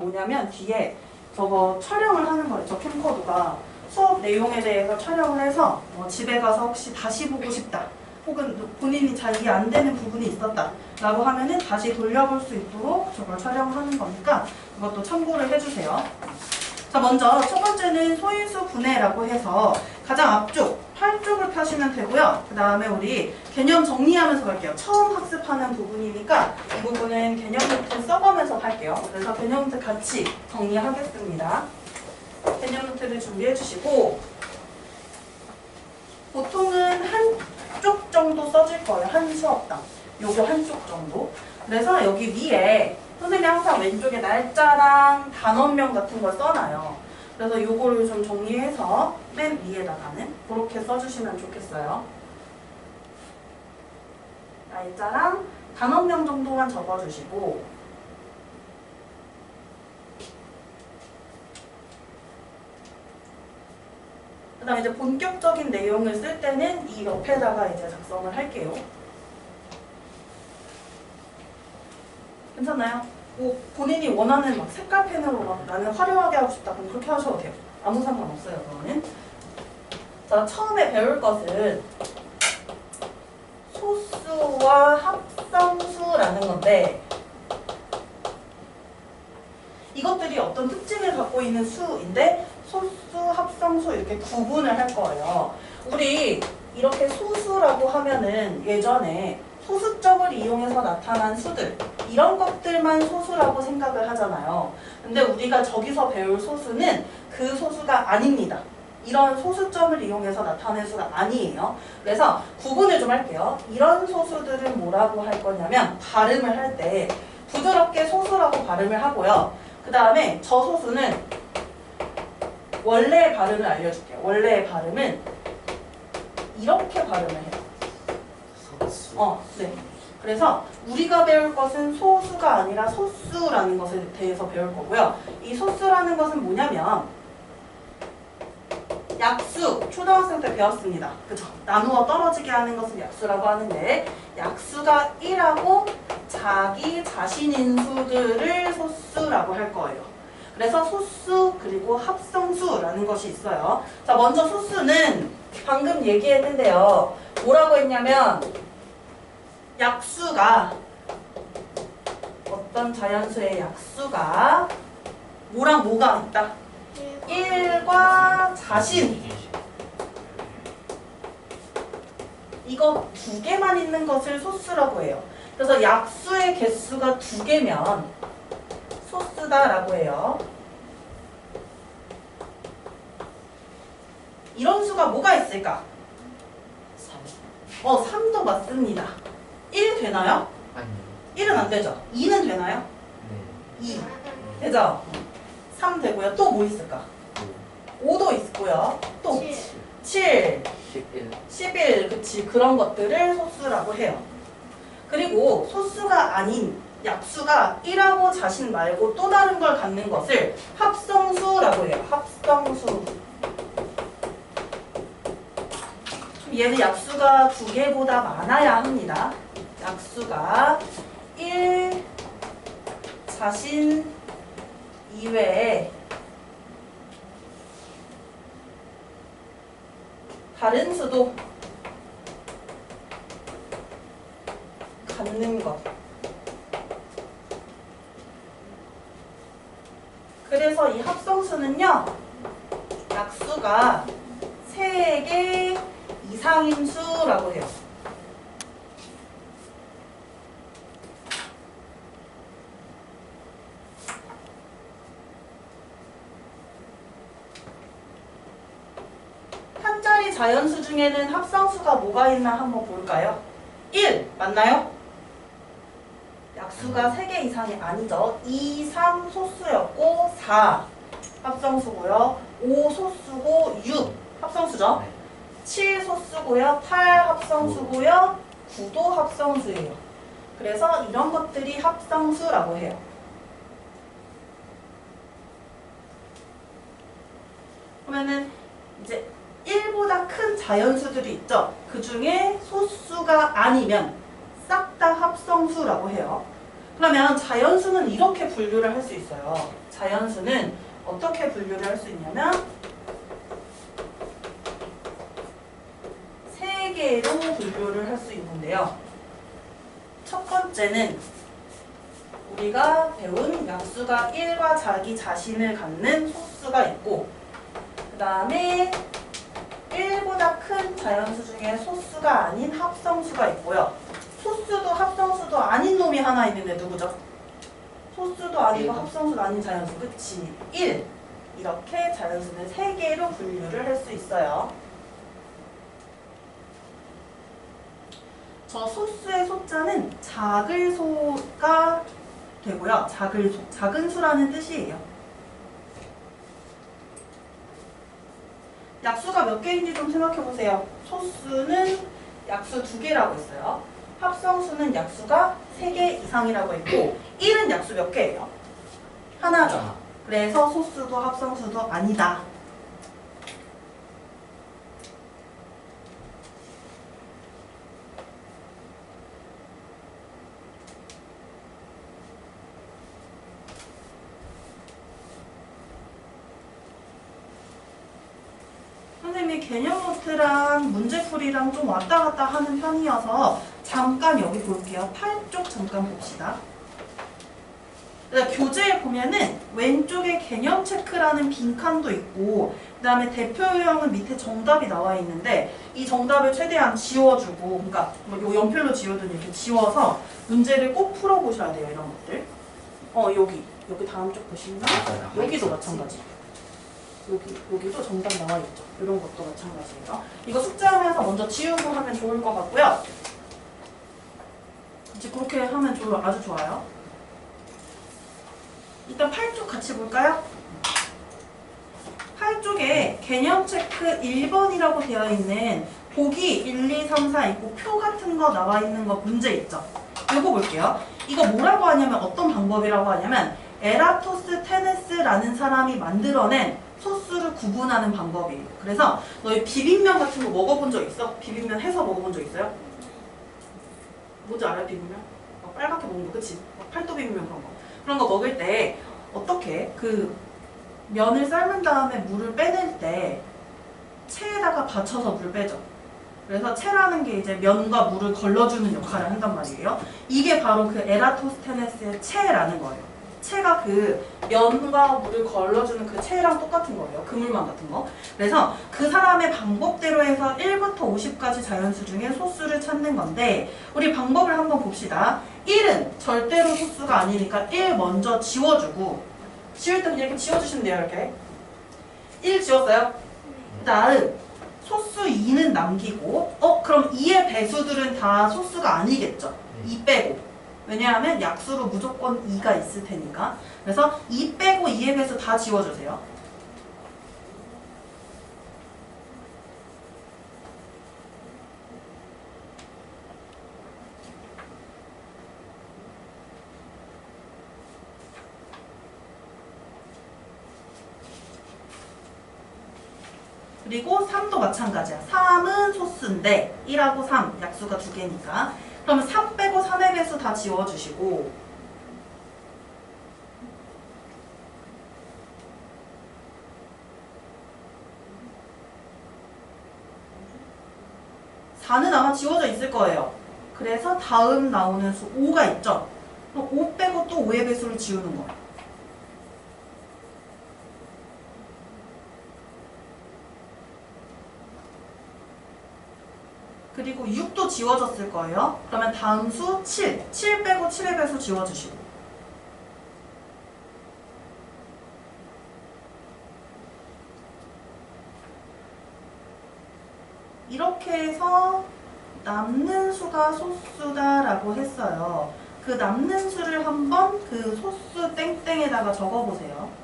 뭐냐면 뒤에 저거 촬영을 하는 거예요. 저 캠코더가 수업 내용에 대해서 촬영을 해서 집에 가서 혹시 다시 보고 싶다. 혹은 본인이 잘 이해 안 되는 부분이 있었다 라고 하면은 다시 돌려볼 수 있도록 저걸 촬영하는 거니까 그것도 참고를 해주세요. 자, 먼저 첫 번째는 소인수 분해라고 해서 가장 앞쪽 8쪽을 펴시면 되고요. 그 다음에 우리 개념 정리하면서 갈게요. 처음 학습하는 부분이니까 이 부분은 개념 노트 써가면서 할게요. 그래서 개념 노트 같이 정리하겠습니다. 개념 노트를 준비해 주시고 보통은 한쪽 정도 써줄 거예요. 한 수업당. 요거 한쪽 정도. 그래서 여기 위에 선생님이 항상 왼쪽에 날짜랑 단원명 같은 걸 써놔요. 그래서 요거를 좀 정리해서 맨 위에다가는 그렇게 써주시면 좋겠어요. 날짜랑 단원명 정도만 적어주시고 그 다음에 이제 본격적인 내용을 쓸 때는 이 옆에다가 이제 작성을 할게요. 괜찮나요? 뭐 본인이 원하는 막 색깔 펜으로 막 나는 화려하게 하고 싶다 그럼 그렇게 하셔도 돼요. 아무 상관없어요. 그거는. 자, 처음에 배울 것은 소수와 합성수라는 건데 이것들이 어떤 특징을 갖고 있는 수인데 소수, 합성수 이렇게 구분을 할 거예요. 우리 이렇게 소수라고 하면은 예전에 소수점을 이용해서 나타난 수들 이런 것들만 소수라고 생각을 하잖아요. 근데 우리가 저기서 배울 소수는 그 소수가 아닙니다. 이런 소수점을 이용해서 나타낸 수가 아니에요. 그래서 구분을 좀 할게요. 이런 소수들은 뭐라고 할 거냐면 발음을 할 때 부드럽게 소수라고 발음을 하고요. 그 다음에 저 소수는 원래의 발음을 알려줄게요. 원래의 발음은 이렇게 발음을 해요. 네. 그래서 우리가 배울 것은 소수가 아니라 소수라는 것에 대해서 배울 거고요. 이 소수라는 것은 뭐냐면 약수, 초등학생 때 배웠습니다. 그죠? 나누어 떨어지게 하는 것을 약수라고 하는데 약수가 1하고 자기 자신인 수들을 소수라고 할 거예요. 그래서 소수 그리고 합성수라는 것이 있어요. 자, 먼저 소수는 방금 얘기했는데요. 뭐라고 했냐면 약수가 어떤 자연수의 약수가 뭐랑 뭐가 있다? 1과 자신 이거 두 개만 있는 것을 소수라고 해요. 그래서 약수의 개수가 2개면 소수다라고 해요. 이런 수가 뭐가 있을까? 3도 맞습니다. 1 되나요? 아니요. 1은 안 되죠. 2는 되나요? 네. 2 되죠? 3 되고요. 또 뭐 있을까? 5도 있고요. 또 7, 11, 그치. 그런 것들을 소수라고 해요. 그리고 소수가 아닌 약수가 1하고 자신 말고 또 다른 걸 갖는 것을 합성수라고 해요. 합성수. 얘는 약수가 2개보다 많아야 합니다. 약수가 1, 자신 이외에 다른 수도 갖는 것. 그래서 이 합성수는요, 약수가 3개 이상인 수라고 해요. 한자리 자연수 중에는 합성수가 뭐가 있나 한번 볼까요? 1 맞나요? 약수가 3개 이상이 아니죠. 2, 3 소수였고 4 합성수고요. 5 소수고 6 합성수죠. 7 소수고요. 8 합성수고요. 9도 합성수예요. 그래서 이런 것들이 합성수라고 해요. 그러면은 이제 1보다 큰 자연수들이 있죠. 그 중에 소수가 아니면 싹 다 합성수라고 해요. 그러면 자연수는 이렇게 분류를 할 수 있어요. 자연수는 어떻게 분류를 할 수 있냐면 세 개로 분류를 할 수 있는데요. 첫 번째는 우리가 배운 약수가 1과 자기 자신을 갖는 소수가 있고, 그 다음에 1보다 큰 자연수 중에 소수가 아닌 합성수가 있고요. 소수도 합성수도 아닌 놈이 하나 있는데 누구죠? 소수도 아니고 합성수도 아닌 자연수. 그치? 1. 이렇게 자연수는 3개로 분류를 할 수 있어요. 저 소수의 소자는 작을 소가 되고요. 작을 소, 작은 수라는 뜻이에요. 약수가 몇 개인지 좀 생각해 보세요. 소수는 약수 2개라고 했어요. 합성수는 약수가 3개 이상이라고 했고 1은 약수 몇 개예요? 하나죠. 그래서 소수도 합성수도 아니다. 선생님이 개념 노트랑 문제풀이랑 좀 왔다 갔다 하는 편이어서 잠깐 여기 볼게요. 8쪽 잠깐 봅시다. 교재에 보면은 왼쪽에 개념 체크라는 빈칸도 있고 그 다음에 대표 유형은 밑에 정답이 나와 있는데 이 정답을 최대한 지워주고, 그러니까 요 연필로 지우든 이렇게 지워서 문제를 꼭 풀어보셔야 돼요. 이런 것들. 여기 다음 쪽 보시면 여기도 마찬가지. 여기도 정답 나와 있죠. 이런 것도 마찬가지예요. 이거 숙제하면서 먼저 지우고 하면 좋을 것 같고요. 이제 그렇게 하면 아주 좋아요. 일단 8쪽 같이 볼까요? 8쪽에 개념 체크 1번이라고 되어 있는 보기 1, 2, 3, 4 있고 표 같은 거 나와 있는 거 문제 있죠? 이거 볼게요. 이거 뭐라고 하냐면 어떤 방법이라고 하냐면 에라토스테네스라는 사람이 만들어낸 소스를 구분하는 방법이에요. 그래서 너희 비빔면 같은 거 먹어본 적 있어? 비빔면 해서 먹어본 적 있어요? 뭔지 알아요? 비빔면? 빨갛게 먹는 거, 그치? 팔도 비빔면 그런 거 먹을 때 어떻게 그 면을 삶은 다음에 물을 빼낼 때 체에다가 받쳐서 물 빼죠. 그래서 체라는 게 이제 면과 물을 걸러주는 역할을 한단 말이에요. 이게 바로 그 에라토스테네스의 체라는 거예요. 체가 그 면과 물을 걸러주는 그 체랑 똑같은 거예요. 그물망 같은 거. 그래서 그 사람의 방법대로 해서 1부터 50까지 자연수 중에 소수를 찾는 건데 우리 방법을 한번 봅시다. 1은 절대로 소수가 아니니까 1 먼저 지워주고, 지울 때 그냥 이렇게 지워주시면 돼요. 이렇게 1 지웠어요? 그 다음 소수 2는 남기고 그럼 2의 배수들은 다 소수가 아니겠죠? 2 빼고. 왜냐하면 약수로 무조건 2가 있을 테니까. 그래서 2 빼고 2의 배수 다 지워주세요. 그리고 3도 마찬가지야. 3은 소수인데 1하고 3 약수가 2개니까 그러면 3 빼고 3의 배수 다 지워주시고, (4는) 아마 지워져 있을 거예요. 그래서 다음 나오는 수 5가 있죠. 그럼 5 빼고 또 5의 배수를 지우는 거예요. 그리고 6도 지워졌을 거예요. 그러면 다음 수 7. 7 빼고 7의 배수 지워주시고. 이렇게 해서 남는 수가 소수다라고 했어요. 그 남는 수를 한번 그 소수 땡땡에다가 적어보세요.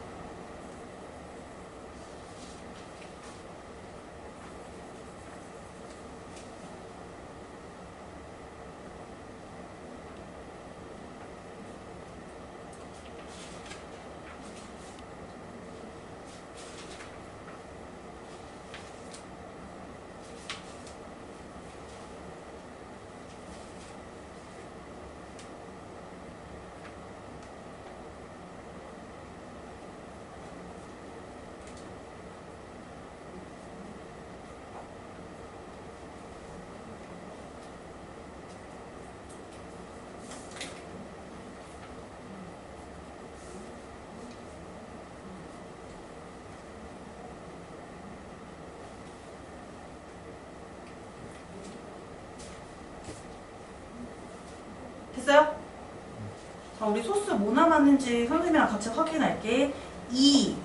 우리 소스 뭐 남았는지 선생님이랑 같이 확인할게. 2,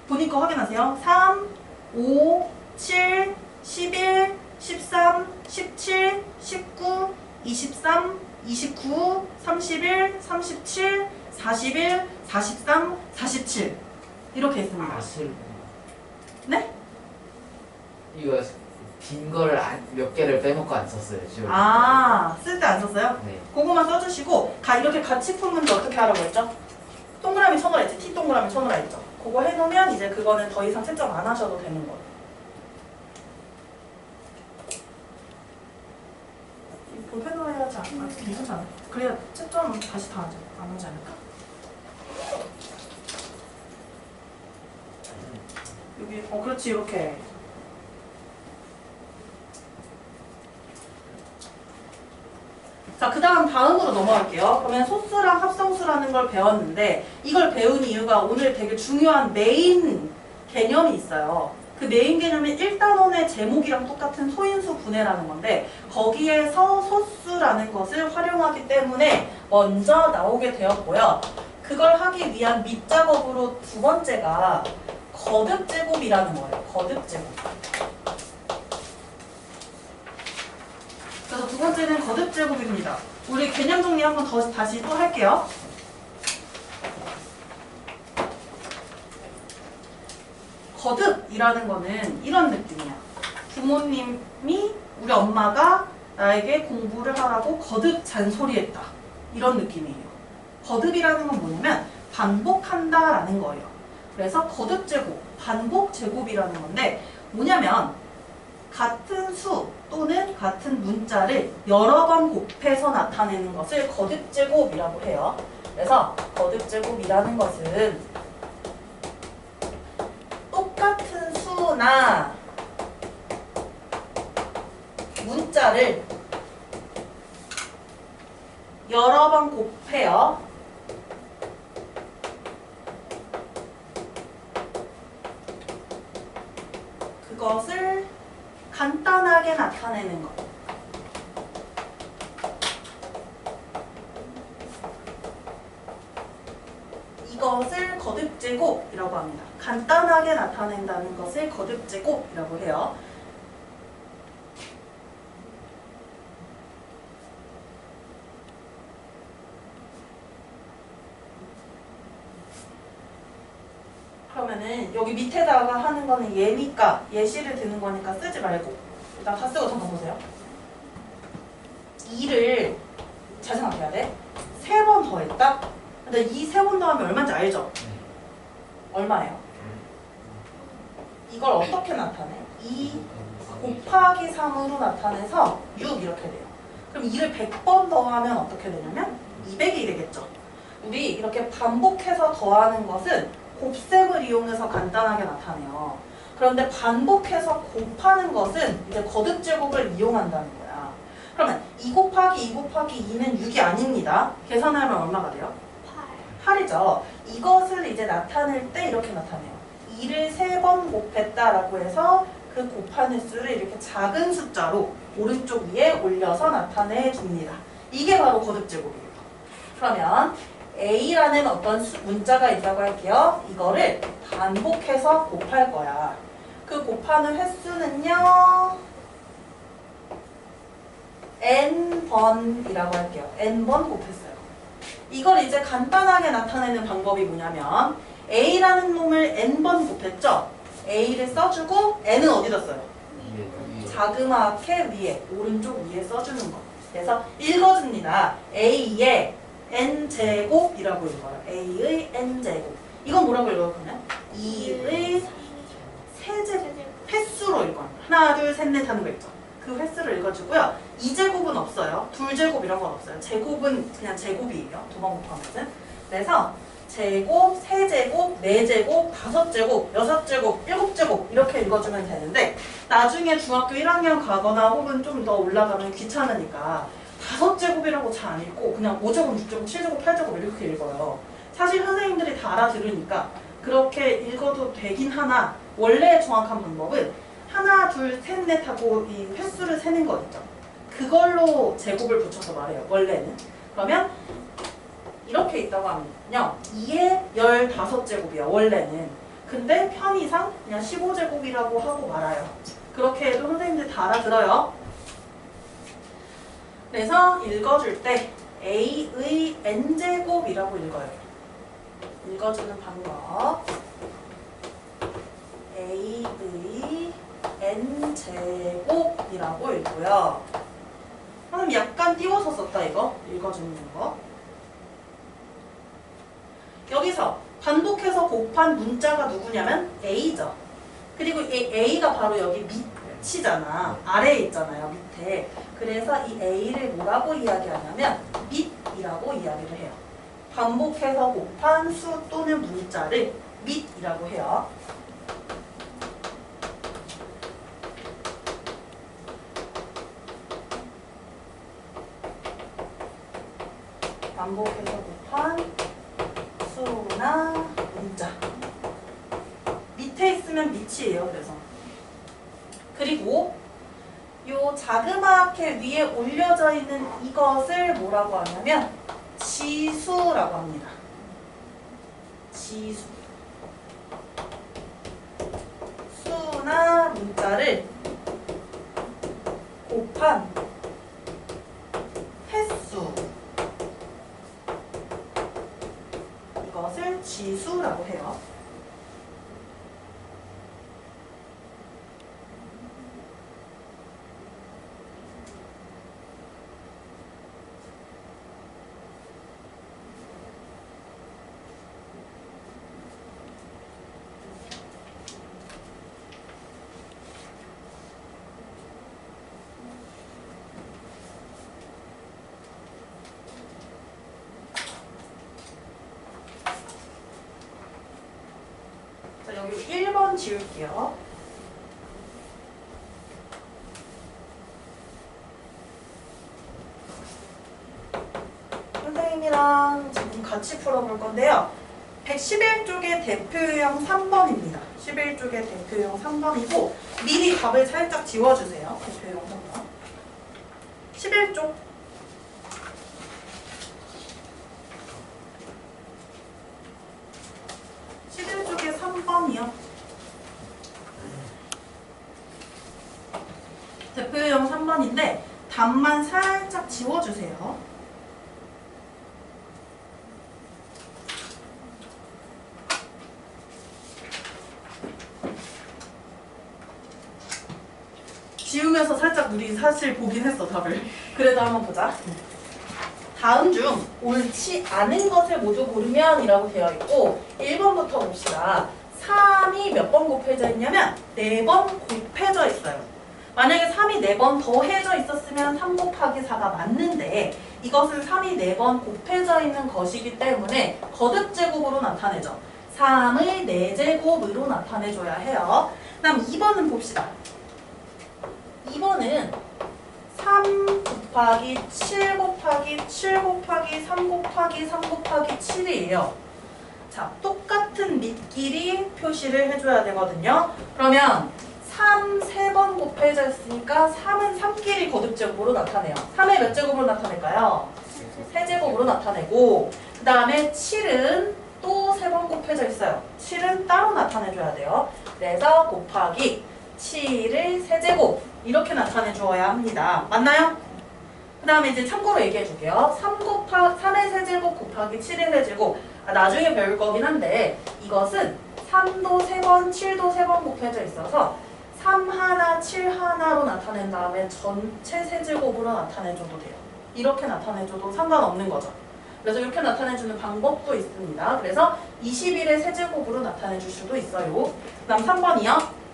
본인 거 확인하세요. 3, 5, 7, 11, 13, 17, 19, 23, 29, 31, 37, 41, 43, 47 이렇게 있습니다. 네? 이거 빈 거를 몇 개를 빼먹고 안 썼어요. 지금. 쓸 때 안 썼어요? 네. 그거만 써주시고 이렇게 같이 푼 문제 어떻게 하라고 했죠? 동그라미 쳐놓으라 했지. T 동그라미 쳐놓으라 했죠. 그거 해놓으면 이제 그거는 더 이상 채점 안 하셔도 되는 거예요. 볼펜으로 해야지 괜찮잖아. 그래야 채점 다시 다 안 하지 않을까? 여기 그렇지 이렇게. 자, 그 다음으로 넘어갈게요. 그러면 소수랑 합성수라는 걸 배웠는데 이걸 배운 이유가 오늘 되게 중요한 메인 개념이 있어요. 그 메인 개념이 1단원의 제목이랑 똑같은 소인수 분해라는 건데 거기에서 소수라는 것을 활용하기 때문에 먼저 나오게 되었고요. 그걸 하기 위한 밑작업으로 두 번째가 거듭제곱이라는 거예요. 거듭제곱. 그래서 두 번째는 거듭제곱입니다. 우리 개념 정리 한번 다시 또 할게요. 거듭이라는 거는 이런 느낌이야. 부모님이 우리 엄마가 나에게 공부를 하라고 거듭 잔소리했다. 이런 느낌이에요. 거듭이라는 건 뭐냐면 반복한다라는 거예요. 그래서 거듭제곱, 반복제곱이라는 건데 뭐냐면 같은 수 또는 같은 문자를 여러 번 곱해서 나타내는 것을 거듭제곱이라고 해요. 그래서 거듭제곱이라는 것은 똑같은 수나 문자를 여러 번 곱해요. 그것을 간단하게 나타내는 것. 이것을 거듭제곱이라고 합니다. 간단하게 나타낸다는 것을 거듭제곱이라고 해요. 그러면은 여기 밑에다가 하는 거는 예니까 예시를 드는 거니까 쓰지 말고 일단 다 쓰고 잠깐 보세요. 2를 잘 생각해야 돼. 3번 더했다? 근데 이 3번 더하면 얼마인지 알죠? 얼마예요? 이걸 어떻게 나타내? 2 곱하기 3으로 나타내서 6 이렇게 돼요. 그럼 2를 100번 더하면 어떻게 되냐면 200이 되겠죠. 우리 이렇게 반복해서 더하는 것은 곱셈을 이용해서 간단하게 나타내요. 그런데 반복해서 곱하는 것은 이제 거듭제곱을 이용한다는 거야. 그러면 2 곱하기 2 곱하기 2는 6이 아닙니다. 계산하면 얼마가 돼요? 8이죠. 이것을 이제 나타낼 때 이렇게 나타내요. 2를 3번 곱했다라고 해서 그 곱하는 수를 이렇게 작은 숫자로 오른쪽 위에 올려서 나타내 줍니다. 이게 바로 거듭제곱이에요. 그러면 A라는 어떤 문자가 있다고 할게요. 이거를 반복해서 곱할 거야. 그 곱하는 횟수는요. n번이라고 할게요. n번 곱했어요. 이걸 이제 간단하게 나타내는 방법이 뭐냐면 A라는 놈을 n번 곱했죠? A를 써주고 n은 어디다 써요? 자그맣게 위에, 오른쪽 위에 써주는 거. 그래서 읽어줍니다. A의 n제곱이라고 읽어요. A의 n제곱. 이건 뭐라고 읽어요, 그러면? 2의 세제곱. 횟수로 읽어요. 하나, 둘, 셋, 넷 하는 거 있죠? 그 횟수를 읽어주고요. 2제곱은 없어요. 2제곱 이런 건 없어요. 제곱은 그냥 제곱이에요. 두 번 곱하면. 그래서 제곱, 세제곱, 네제곱, 다섯제곱, 여섯제곱, 일곱제곱 이렇게 읽어주면 되는데 나중에 중학교 1학년 가거나 혹은 좀 더 올라가면 귀찮으니까 5제곱이라고 잘 안 읽고 그냥 5제곱, 6제곱, 7제곱, 8제곱 이렇게 읽어요. 사실 선생님들이 다 알아들으니까 그렇게 읽어도 되긴 하나 원래 정확한 방법은 하나, 둘, 셋, 넷 하고 이 횟수를 세는 거 있죠. 그걸로 제곱을 붙여서 말해요. 원래는. 그러면 이렇게 있다고 하면요. 2의 15제곱이야 원래는. 근데 편의상 그냥 15제곱이라고 하고 말아요. 그렇게 해도 선생님들 다 알아들어요. 그래서 읽어줄 때 a의 n제곱이라고 읽어요. 읽어주는 방법. a의 n제곱이라고 읽고요. 그럼 약간 띄워서 썼다 이거. 읽어주는 거. 여기서 반복해서 곱한 문자가 누구냐면 a죠. 그리고 이 a가 바로 여기 밑이잖아. 아래에 있잖아요. 밑에. 그래서 이 a를 뭐라고 이야기하냐면 밑이라고 이야기를 해요. 반복해서 곱한 수 또는 문자를 밑이라고 해요. 반복해서 곱한 수나 문자. 밑에 있으면 밑이에요. 그리고 요 자그맣게 위에 올려져 있는 이것을 뭐라고 하냐면 지수라고 합니다. 지수. 수나 문자를 곱한 횟수. 이것을 지수라고 해요. 자, 여기 1번 지울게요. 선생님이랑 지금 같이 풀어볼 건데요. 111쪽의 대표유형 3번입니다. 11쪽의 대표유형 3번이고 미리 답을 살짝 지워주세요. 대표유형 3번. 11쪽. 11쪽에 3번이요. 대표유형 3번인데 답만 살짝 지워주세요. 지우면서 살짝 우리 사실 보긴 했어 답을. 그래도 한번 보자. 다음 중 옳지 않은 것을 모두 고르면 이라고 되어 있고 1번부터 봅시다. 3이 몇 번 곱해져 있냐면 4번 곱해져 있어요. 만약에 3이 4번 더해져 있었으면 3 곱하기 4가 맞는데 이것은 3이 4번 곱해져 있는 것이기 때문에 거듭제곱으로 나타내죠. 3의 4제곱으로 나타내줘야 해요. 그다음 2번은 봅시다. 2번은 3 곱하기 7 곱하기 7 곱하기 3 곱하기 3 곱하기 7이에요. 자, 똑같은 밑끼리 표시를 해줘야 되거든요. 그러면 3 3번 곱해져 있으니까 3은 3끼리 거듭제곱으로 나타내요. 3의 몇 제곱으로 나타낼까요? 3제곱으로 나타내고 그 다음에 7은 또 3번 곱해져 있어요. 7은 따로 나타내줘야 돼요. 그래서 곱하기 7을 3제곱 이렇게 나타내 주어야 합니다. 맞나요? 그 다음에 이제 참고로 얘기해 줄게요. 3의 세제곱 곱하기 7의 세제곱. 나중에 배울 거긴 한데 이것은 3도 3번, 7도 3번 곱해져 있어서 3 하나, 7 하나로 나타낸 다음에 전체 세제곱으로 나타내줘도 돼요. 이렇게 나타내줘도 상관없는 거죠. 그래서 이렇게 나타내주는 방법도 있습니다. 그래서 21의 세제곱으로 나타내줄 수도 있어요. 그 다음 3번이요.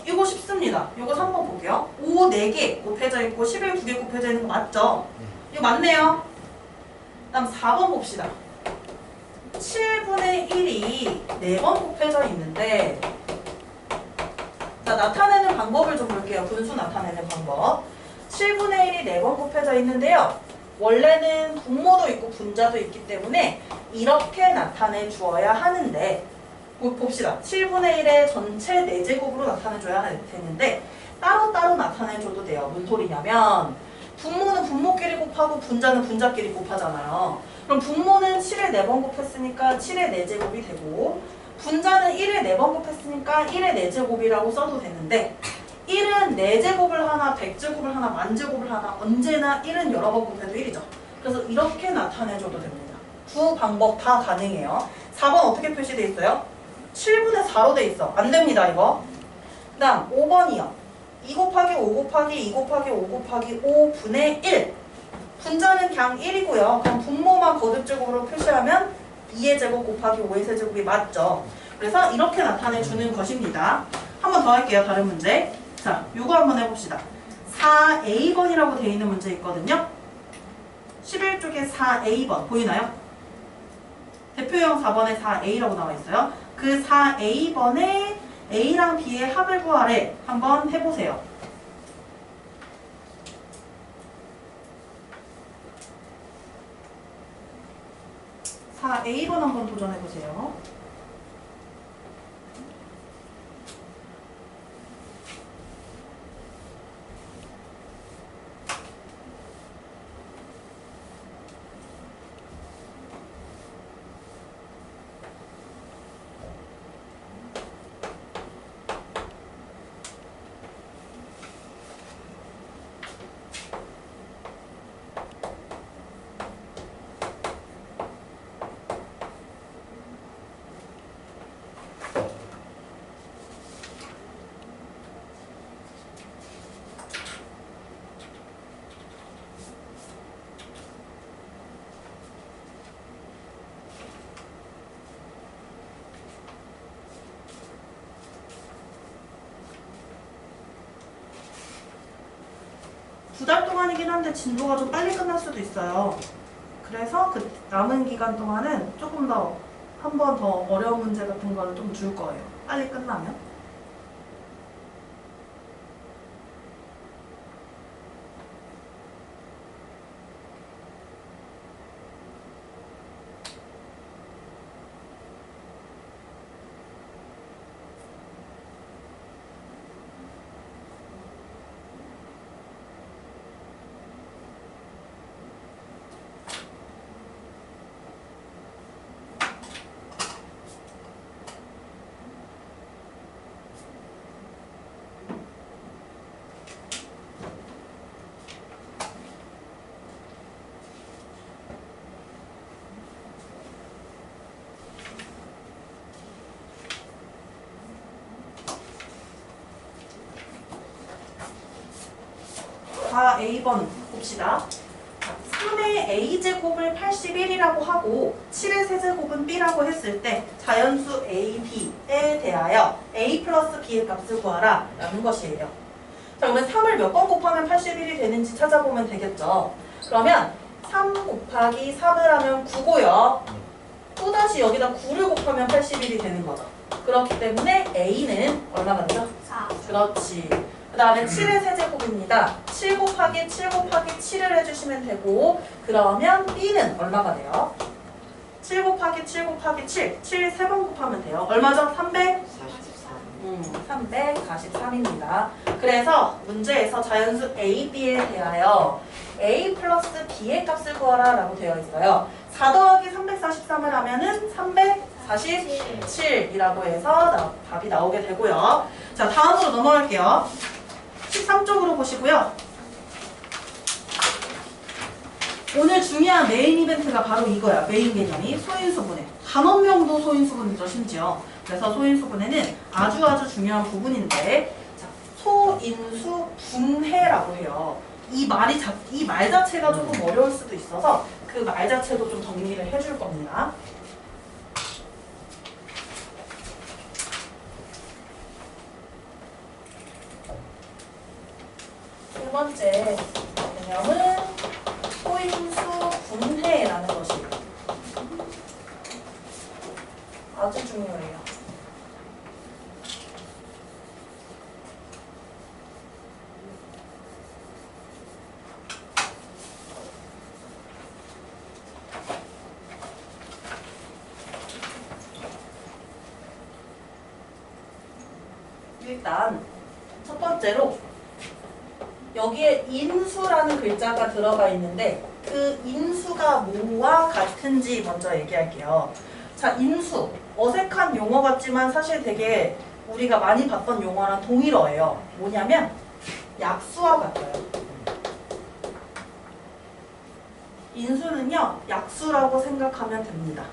이거 쉽습니다. 이거 3번 볼게요. 5 4개 곱해져 있고 11 2개 곱해져 있는 거 맞죠? 이거 맞네요. 다음 4번 봅시다. 7분의 1이 4번 곱해져 있는데 자, 나타내는 방법을 좀 볼게요. 분수 나타내는 방법. 7분의 1이 4번 곱해져 있는데요. 원래는 분모도 있고 분자도 있기 때문에 이렇게 나타내 주어야 하는데 봅시다. 7분의 1의 전체 4제곱으로 나타내줘야 되는데 따로따로 나타내줘도 돼요. 무슨 소리냐면 분모는 분모끼리 곱하고 분자는 분자끼리 곱하잖아요. 그럼 분모는 7에 4번 곱했으니까 7의 4제곱이 되고 분자는 1에 4번 곱했으니까 1의 4제곱이라고 써도 되는데 1은 4제곱을 하나, 100제곱을 하나, 만제곱을 하나 언제나 1은 여러 번 곱해도 1이죠. 그래서 이렇게 나타내줘도 됩니다. 두 방법 다 가능해요. 4번 어떻게 표시돼 있어요? 7분의 4로 돼 있어. 안 됩니다, 이거. 그 다음 5번이요. 2 곱하기 5 곱하기 2 곱하기 5 곱하기 5분의 1. 분자는 그냥 1이고요. 그럼 분모만 거듭제곱으로 표시하면 2의 제곱 곱하기 5의 세제곱이 맞죠. 그래서 이렇게 나타내주는 것입니다. 한 번 더 할게요. 다른 문제. 자, 요거 한번 해봅시다. 4A번이라고 되어 있는 문제 있거든요. 11쪽에 4A번 보이나요? 대표형 4번에 4A라고 나와 있어요. 그 4A번에 A랑 B의 합을 구하래. 한번 해보세요. 4A번 한번 도전해보세요. 두 달 동안이긴 한데 진도가 좀 빨리 끝날 수도 있어요. 그래서 그 남은 기간 동안은 조금 더 한 번 더 어려운 문제 같은 거를 좀 줄 거예요. 빨리 끝나면. 자, A번 봅시다. 3의 A제곱을 81이라고 하고 7의 세제곱은 B라고 했을 때 자연수 A, B에 대하여 A 플러스 B의 값을 구하라 라는 것이에요. 자, 그러면 3을 몇 번 곱하면 81이 되는지 찾아보면 되겠죠. 그러면 3 곱하기 3을 하면 9고요. 또다시 여기다 9를 곱하면 81이 되는 거죠. 그렇기 때문에 A는 얼마가 되죠? 4. 그렇지. 그 다음에 7의 세제곱입니다. 7 곱하기 7 곱하기 7을 해주시면 되고 그러면 B는 얼마가 돼요? 7 곱하기 7 곱하기 7. 7 3번 곱하면 돼요. 얼마죠? 343입니다. 그래서 문제에서 자연수 A, B에 대하여 A 플러스 B의 값을 구하라 라고 되어 있어요. 4 더하기 343을 하면은 347이라고 해서 답이 나오게 되고요. 자, 다음으로 넘어갈게요. 13쪽으로 보시고요. 오늘 중요한 메인 이벤트가 바로 이거야. 메인 개념이 소인수분해. 단원명도 소인수분이죠, 심지어. 그래서 소인수분해는 아주 중요한 부분인데, 자, 소인수분해라고 해요. 이 말 자체가 조금 어려울 수도 있어서 그 말 자체도 좀 정리를 해줄 겁니다. 두 번째 개념은 소인수 분해라는 것이에요. 아주 중요해요. 일단 첫 번째로 여기에 인수라는 글자가 들어가 있는데 그 인수가 뭐와 같은지 먼저 얘기할게요. 자, 인수. 어색한 용어 같지만 사실 되게 우리가 많이 봤던 용어랑 동일어예요. 뭐냐면 약수와 같아요. 인수는요, 약수라고 생각하면 됩니다.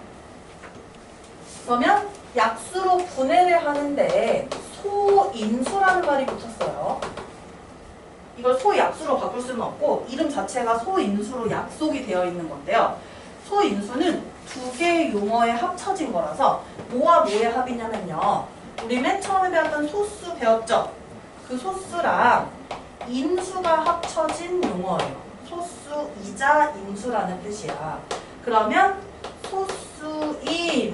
그러면 약수로 분해를 하는데 소인수라는 말이 붙었어요. 이걸 소약수로 바꿀 수는 없고 이름 자체가 소인수로 약속이 되어 있는 건데요. 소인수는 두 개의 용어에 합쳐진 거라서 뭐와 뭐의 합이냐면요. 우리 맨 처음에 배웠던 소수 배웠죠? 그 소수랑 인수가 합쳐진 용어예요. 소수이자 인수라는 뜻이야. 그러면 소수인,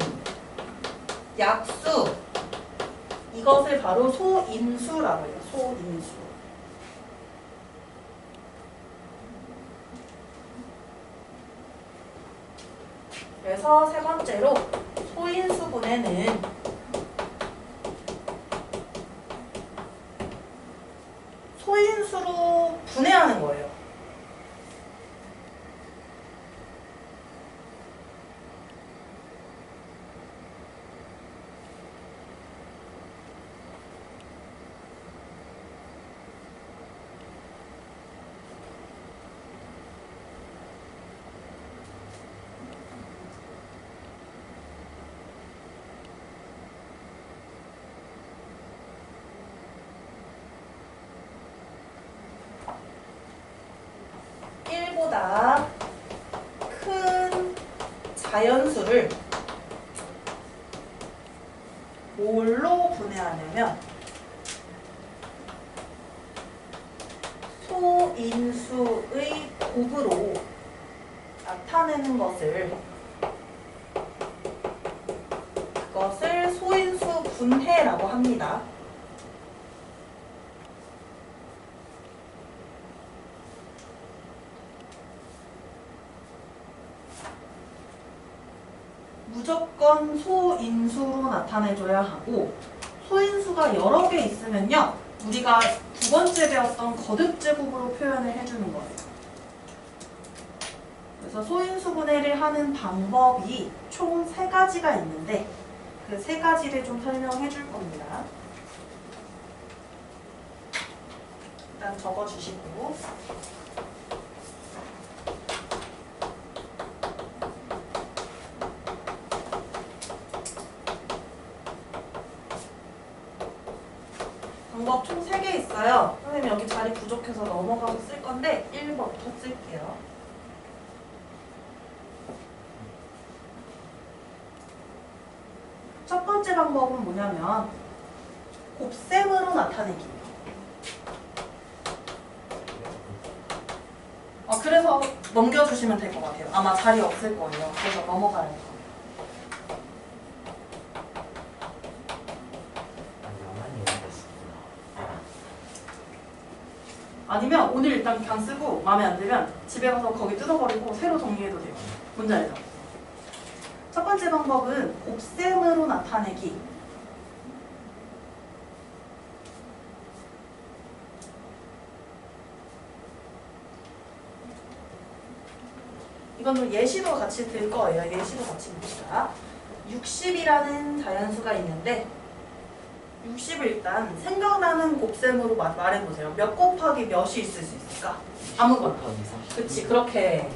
약수 이것을 바로 소인수라고 해요. 소인수. 그래서 세 번째로 소인수 분해는 소인수로 분해하는 거예요. 보다 큰 자연수를 뭘로 분해하냐면 소인수의 곱으로 나타내는 그것을 소인수 분해라고 합니다. 무조건 소인수로 나타내줘야 하고 소인수가 여러 개 있으면요. 우리가 두 번째 배웠던 거듭제곱으로 표현을 해주는 거예요. 그래서 소인수 분해를 하는 방법이 총 3가지가 있는데 그 3가지를 좀 설명해 줄 겁니다. 일단 적어주시고 방법 총 3개 있어요. 선생님 여기 자리 부족해서 넘어가서 쓸 건데 1번부터 쓸게요. 첫 번째 방법은 뭐냐면 곱셈으로 나타내기예요. 그래서 넘겨주시면 될 것 같아요. 아마 자리 없을 거예요. 그래서 넘어가야 돼요. 아니면 오늘 일단 그냥 쓰고 마음에 안 들면 집에 가서 거기 뜯어버리고 새로 정리해도 돼요. 뭔지 알죠? 첫 번째 방법은 곱셈으로 나타내기. 이건 예시도 같이 들 거예요. 예시도 같이 봅시다. 60이라는 자연수가 있는데 60을 일단 생각나는 곱셈으로 말해보세요. 몇 곱하기 몇이 있을 수 있을까? 아무거나. 그치, 그렇게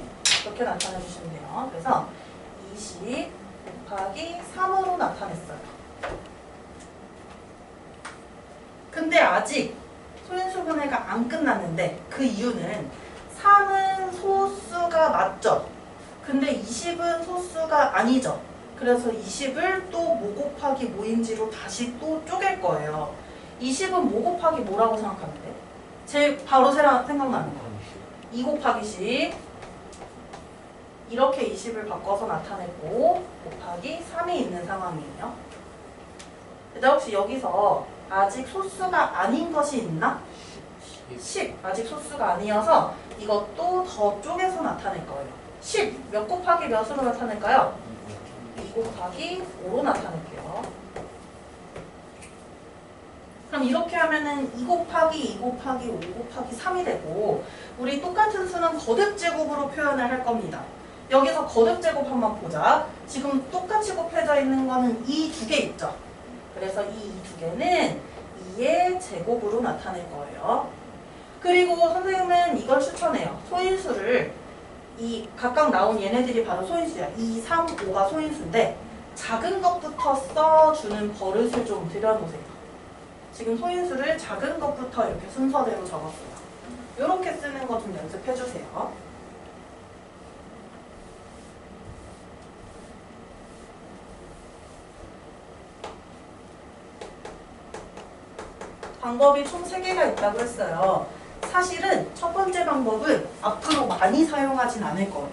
나타내주시면 돼요. 그래서 20 곱하기 3으로 나타냈어요. 근데 아직 소인수 분해가 안 끝났는데 그 이유는 3은 소수가 맞죠? 근데 20은 소수가 아니죠? 그래서 20을 또 뭐 곱하기 뭐인지로 다시 또 쪼갤 거예요. 20은 뭐 곱하기 뭐라고 생각하면 돼? 제일 바로 생각나는 거. 2 곱하기 10. 이렇게 20을 바꿔서 나타냈고 곱하기 3이 있는 상황이에요. 근데 혹시 여기서 아직 소수가 아닌 것이 있나? 10. 아직 소수가 아니어서 이것도 더 쪼개서 나타낼 거예요. 10. 몇 곱하기 몇으로 나타낼까요? 2 곱하기 5로 나타낼게요. 그럼 이렇게 하면은 2 곱하기 2 곱하기 5 곱하기 3이 되고 우리 똑같은 수는 거듭제곱으로 표현을 할 겁니다. 여기서 거듭제곱 한번 보자. 지금 똑같이 곱해져 있는 거는 이 두 개 있죠. 그래서 이 두 개는 2의 제곱으로 나타낼 거예요. 그리고 선생님은 이걸 추천해요. 소인수를 이 각각 나온 얘네들이 바로 소인수야. 2, 3, 5가 소인수인데 작은 것부터 써주는 버릇을 좀 들여놓으세요. 지금 소인수를 작은 것부터 이렇게 순서대로 적었어요. 이렇게 쓰는 거 좀 연습해 주세요. 방법이 총 3개가 있다고 했어요. 사실은 첫 번째 방법은 앞으로 많이 사용하진 않을 거예요.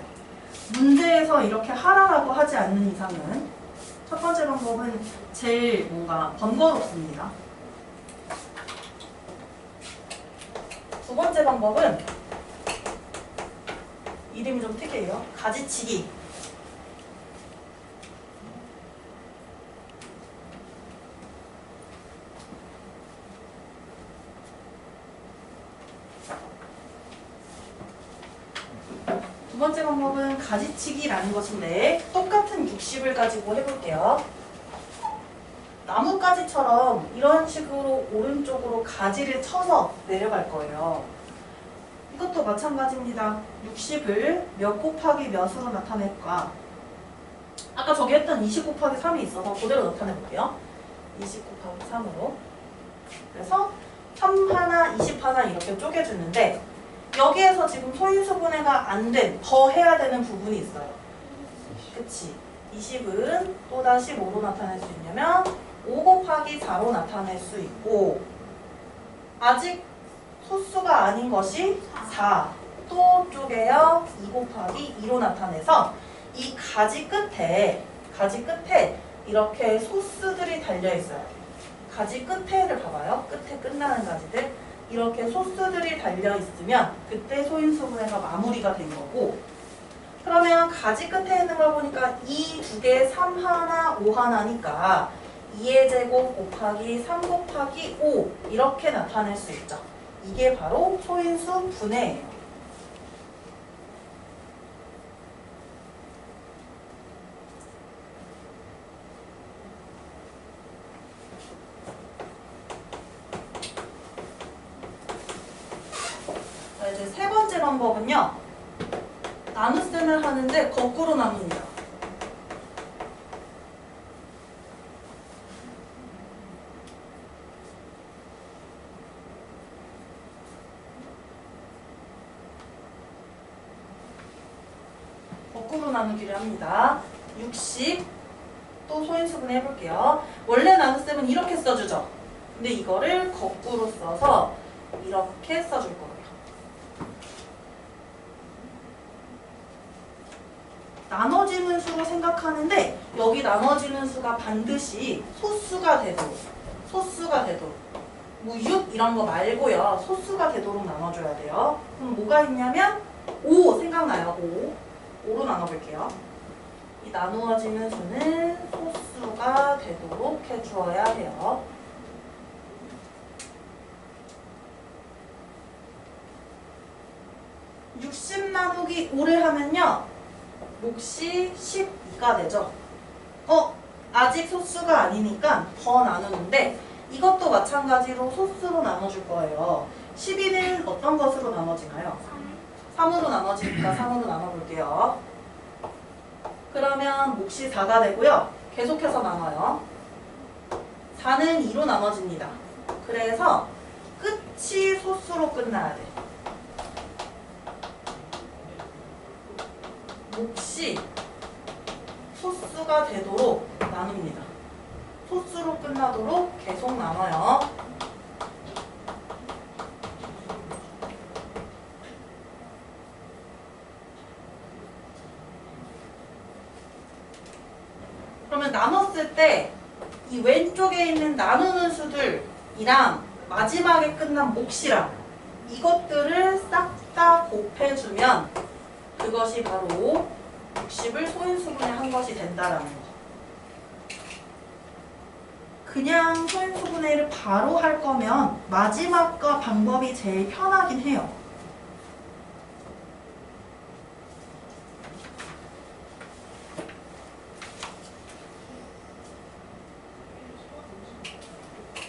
문제에서 이렇게 하라라고 하지 않는 이상은 첫 번째 방법은 제일 뭔가 번거롭습니다. 두 번째 방법은 이름이 좀 특이해요. 가지치기. 두 번째 방법은 가지치기라는 것인데 똑같은 60을 가지고 해볼게요. 나뭇가지처럼 이런 식으로 오른쪽으로 가지를 쳐서 내려갈 거예요. 이것도 마찬가지입니다. 60을 몇 곱하기 몇으로 나타낼까? 아까 저기 했던 20 곱하기 3이 있어서 그대로 나타내볼게요. 20 곱하기 3으로. 그래서 3 하나, 20 하나 이렇게 쪼개주는데 여기에서 지금 소인수분해가 안 된, 더 해야 되는 부분이 있어요. 그치? 20은 또다시 뭐로 나타낼 수 있냐면 5 곱하기 4로 나타낼 수 있고 아직 소수가 아닌 것이 4. 또 쪼개요. 2 곱하기 2로 나타내서 이 가지 끝에 이렇게 소수들이 달려있어요. 가지 끝에를 봐봐요. 끝에 끝나는 가지들. 이렇게 소수들이 달려있으면 그때 소인수분해가 마무리가 된 거고 그러면 가지 끝에 있는 걸 보니까 이 두 개 3 하나, 5 하나니까 2의 제곱 곱하기 3 곱하기 5 이렇게 나타낼 수 있죠. 이게 바로 소인수 분해예요. 자, 이제 세 번째 방법은요. 나눗셈을 하는데 거꾸로 나눕니다. 거꾸로 나누기를 합니다. 60 또 소인수분해 해볼게요. 원래 나눗셈은 이렇게 써주죠. 근데 이거를 거꾸로 써서 이렇게 써줄 거예요. 나눠지는 수로 생각하는데 여기 나눠지는 수가 반드시 소수가 되도록 뭐 6 이런 거 말고요. 소수가 되도록 나눠줘야 돼요. 그럼 뭐가 있냐면 5 생각나요. 5로 나눠볼게요. 이 나누어지는 수는 소수가 되도록 해주어야 해요. (60) 나누기 5를 하면요. 몫이 12가 되죠. 아직 소수가 아니니까 더 나누는데 이것도 마찬가지로 소수로 나눠줄 거예요. 12는 어떤 것으로 나눠지나요? 3으로 나눠지니까 3으로 나눠볼게요. 그러면 몫이 4가 되고요. 계속해서 나눠요. 4는 2로 나눠집니다. 그래서 끝이 소수로 끝나야 돼. 몫이 소수가 되도록 나눕니다. 소수로 끝나도록 계속 나눠요. 그러면 나눴을 때 이 왼쪽에 있는 나누는 수들이랑 마지막에 끝난 몫이랑 이것들을 싹 다 곱해주면 그것이 바로 60을 소인수분해 한 것이 된다라는 거. 그냥 소인수분해를 바로 할 거면 마지막과 방법이 제일 편하긴 해요.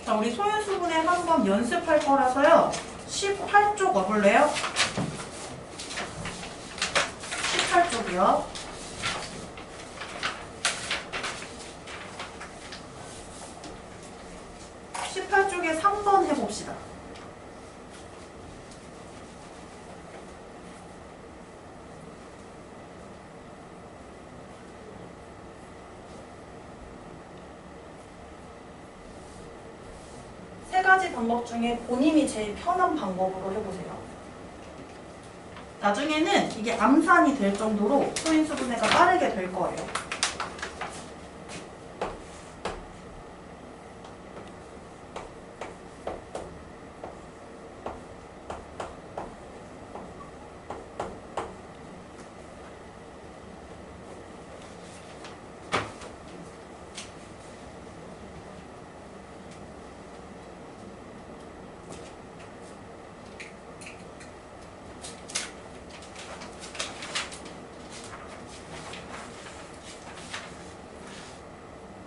자, 우리 소인수분해 한번 연습할 거라서요. 18쪽 와볼래요? 18쪽이요. 18쪽에 3번 해봅시다. 세 가지 방법 중에 본인이 제일 편한 방법으로 해보세요. 나중에는 이게 암산이 될 정도로 소인수분해가 빠르게 될 거예요.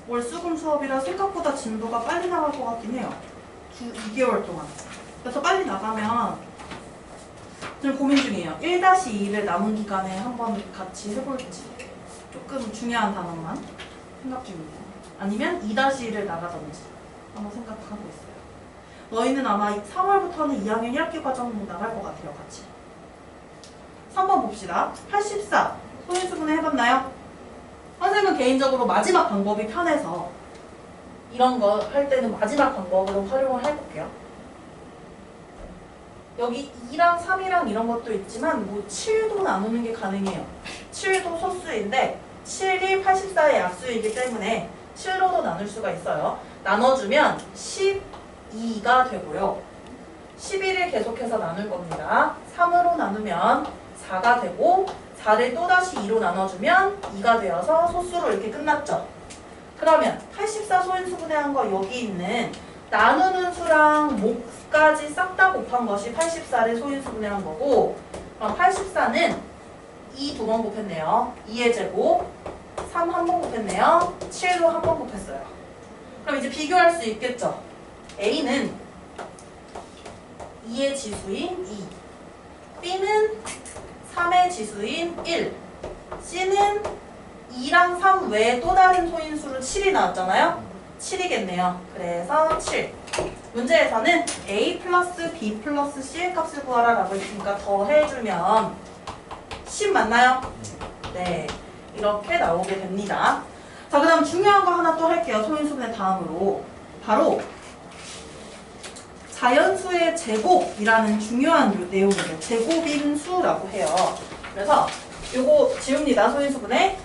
월수금 수업이라 생각보다 진도가 빨리 나갈 것 같긴 해요. 2개월 동안. 그래서 빨리 나가면 지금 고민 중이에요. 1-2를 남은 기간에 한번 같이 해볼지. 조금 중요한 단어만 생각 중이에요. 아니면 2-1을 나가던지 한번 생각하고 있어요. 너희는 아마 3월부터는 2학년 1학기 과정 나갈 것 같아요. 같이. 3번 봅시다. 84. 소인수분해 해봤나요? 선생님은 개인적으로 마지막 방법이 편해서 이런 거 할 때는 마지막 방법으로 활용을 해볼게요. 여기 2랑 3이랑 이런 것도 있지만 뭐 7도 나누는 게 가능해요. 7도 소수인데 7이 84의 약수이기 때문에 7로도 나눌 수가 있어요. 나눠주면 12가 되고요. 11을 계속해서 나눌 겁니다. 3으로 나누면 4가 되고 4를 또다시 2로 나눠주면 2가 되어서 소수로 이렇게 끝났죠. 그러면 84 소인수분해한 거 여기 있는 나누는 수랑 몫까지 싹 다 곱한 것이 84를 소인수분해한 거고, 그럼 84는 2 두 번 곱했네요. 2의 제곱, 3 한 번 곱했네요. 7도 한 번 곱했어요. 그럼 이제 비교할 수 있겠죠. A는 2의 지수인 2, B는 3의 지수인 1, C는 2랑 3 외에 또 다른 소인수로 7이 나왔잖아요. 7이겠네요. 그래서 7. 문제에서는 A 플러스 B 플러스 C의 값을 구하라 라고 했으니까 더해주면 10 맞나요? 네. 이렇게 나오게 됩니다. 자, 그 다음 중요한 거 하나 또 할게요. 소인수분해 다음으로. 바로 자연수의 제곱이라는 중요한 내용이에요. 제곱인 수라고 해요. 그래서 요거 지웁니다. 소인수분해.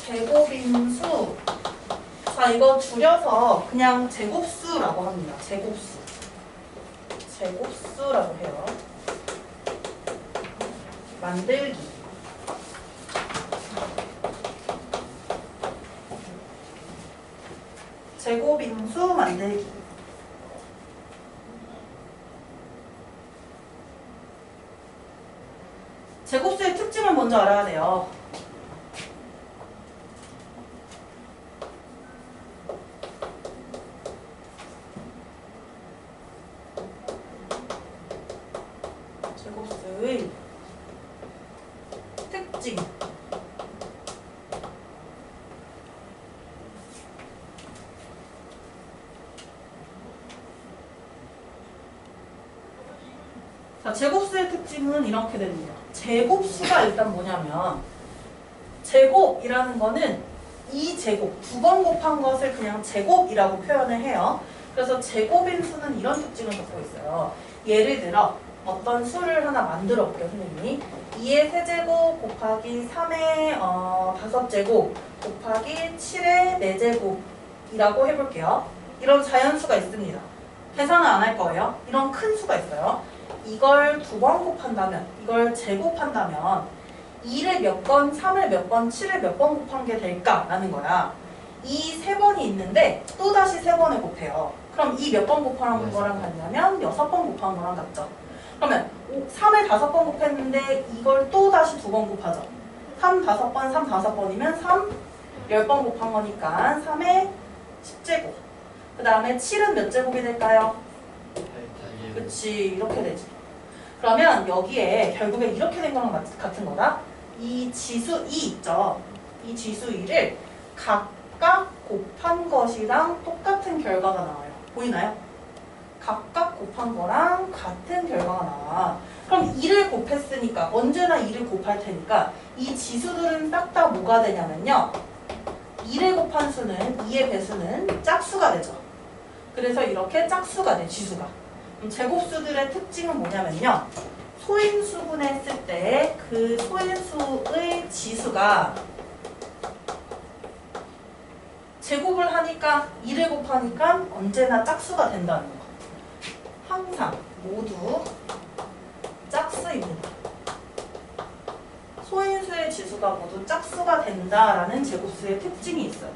제곱인 수. 자, 이거 줄여서 그냥 제곱수라고 합니다. 제곱수. 제곱수라고 해요. 만들기. 제곱인수 만들기. 제곱수의 특징을 먼저 알아야 돼요. 제곱수의 특징. 자, 제곱수의 특징은 이렇게 됩니다. 제곱수가 일단 뭐냐면 제곱이라는 거는 이 제곱, 두 번 곱한 것을 그냥 제곱이라고 표현을 해요. 그래서 제곱인 수는 이런 특징을 갖고 있어요. 예를 들어 어떤 수를 하나 만들어 볼게요, 선생님이. 2의 세제곱 곱하기 3의 5제곱 곱하기 7의 4제곱이라고 해볼게요. 이런 자연수가 있습니다. 계산을 안 할 거예요. 이런 큰 수가 있어요. 이걸 2번 곱한다면, 이걸 제곱한다면 2를 몇 번, 3을 몇 번, 7을 몇 번 곱한 게 될까라는 거야. 이 3번이 있는데 또다시 3번을 곱해요. 그럼 이 몇 번 곱한 거랑 같냐면 6번 곱한 거랑 같죠. 그러면 3을 5번 곱했는데 이걸 또다시 2번 곱하죠. 3 5번, 3 5번이면 3 10번 곱한 거니까 3의 10제곱. 그 다음에 7은 몇 제곱이 될까요? 그치, 이렇게 되지. 그러면 여기에 결국에 이렇게 된 거랑 같은 거다. 이 지수 2 있죠. 이 지수 2를 각각 곱한 것이랑 똑같은 결과가 나와요. 보이나요? 각각 곱한 거랑 같은 결과가 나와. 그럼 2를 곱했으니까 언제나 2를 곱할 테니까 이 지수들은 싹 다 뭐가 되냐면요. 2를 곱한 수는 2의 배수는 짝수가 되죠. 그래서 이렇게 짝수가 돼, 지수가. 그럼 제곱수들의 특징은 뭐냐면요. 소인수분했을 때 그 소인수의 지수가 제곱을 하니까 2를 곱하니까 언제나 짝수가 된다는 거. 항상 모두 짝수입니다. 소인수의 지수가 모두 짝수가 된다라는 제곱수의 특징이 있어요.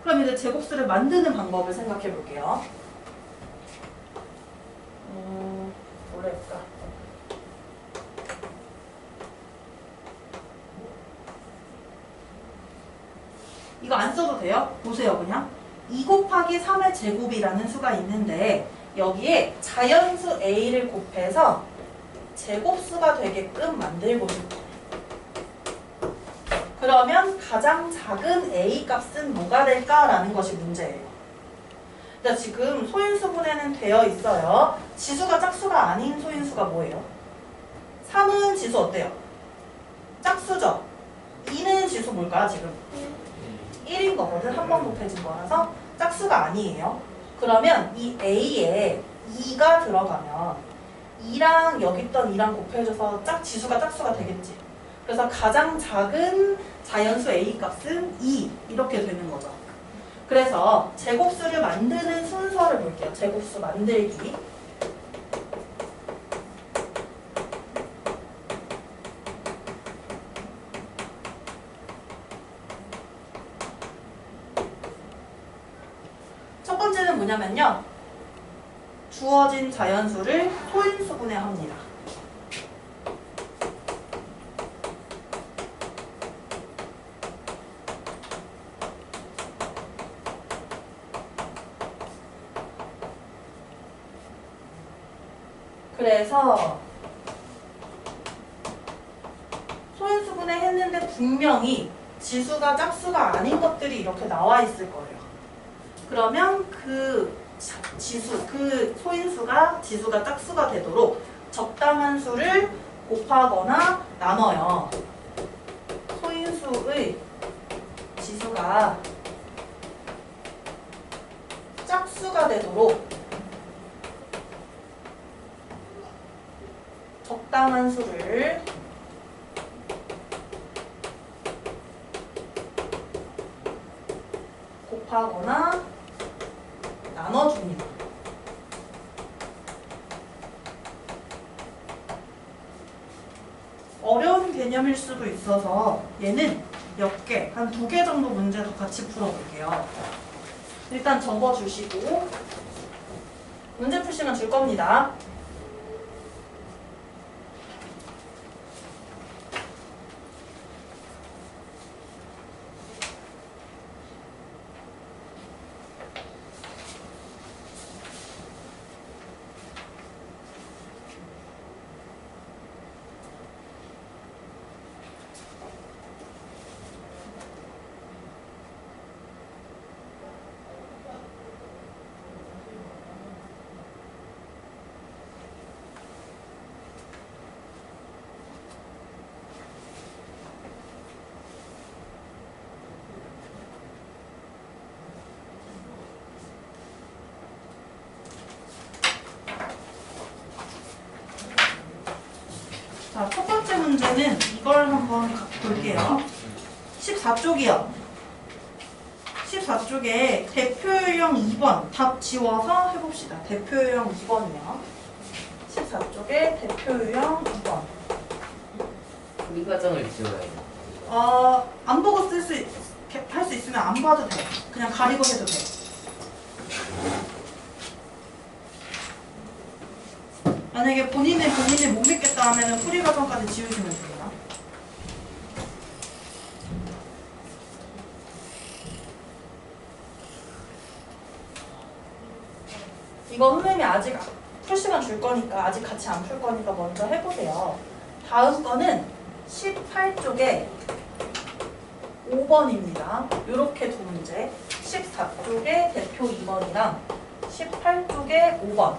그럼 이제 제곱수를 만드는 방법을 생각해 볼게요. 뭐랄까? 이거 안 써도 돼요? 보세요, 그냥. 2 곱하기 3의 제곱이라는 수가 있는데 여기에 자연수 A를 곱해서 제곱수가 되게끔 만들고 싶어요. 그러면 가장 작은 A 값은 뭐가 될까라는 것이 문제예요. 자, 지금 소인수분해는 되어 있어요. 지수가 짝수가 아닌 소인수가 뭐예요? 3은 지수 어때요? 짝수죠? 2는 지수 뭘까요, 지금? 1인 거거든. 한 번 곱해진 거라서 짝수가 아니에요. 그러면 이 A에 2가 들어가면 2랑 여기 있던 2랑 곱해줘서 지수가 짝수가 되겠지. 그래서 가장 작은 자연수 A 값은 2 이렇게 되는 거죠. 그래서 제곱수를 만드는 순서를 볼게요. 제곱수 만들기. 첫 번째는 뭐냐면요. 주어진 자연수를 소인수분해합니다. 그래서 소인수분해 했는데 분명히 지수가 짝수가 아닌 것들이 이렇게 나와 있을 거예요. 그러면 그 지수, 그 소인수가 지수가 짝수가 되도록 적당한 수를 곱하거나 나눠요. 소인수의 지수가 짝수가 되도록 적당한 수를 곱하거나 나눠줍니다. 어려운 개념일 수도 있어서 얘는 몇 개, 한 2개 정도 문제도 같이 풀어볼게요. 일단 적어주시고 문제 풀 시간 줄 겁니다. 자, 첫 번째 문제는 이걸 한번 볼게요. 14쪽이요. 14쪽에 대표 유형 2번 답 지워서 해봅시다. 대표 유형 2번이요. 쪽에 대표 유형 2번. 풀이 과정을 지워야 돼. 안 보고 할 수 있으면 안 봐도 돼. 그냥 가리고 해도 돼. 만약에 본인을 못 믿겠다 하면은 풀이 과정까지 지우시면 됩니다. 이거 선생님이 아직 풀 시간 줄 거니까 아직 같이 안 풀 거니까 먼저 해보세요. 다음 거는 18쪽에 5번입니다. 이렇게 두 문제. 14쪽에 대표 2번이랑 18쪽에 5번.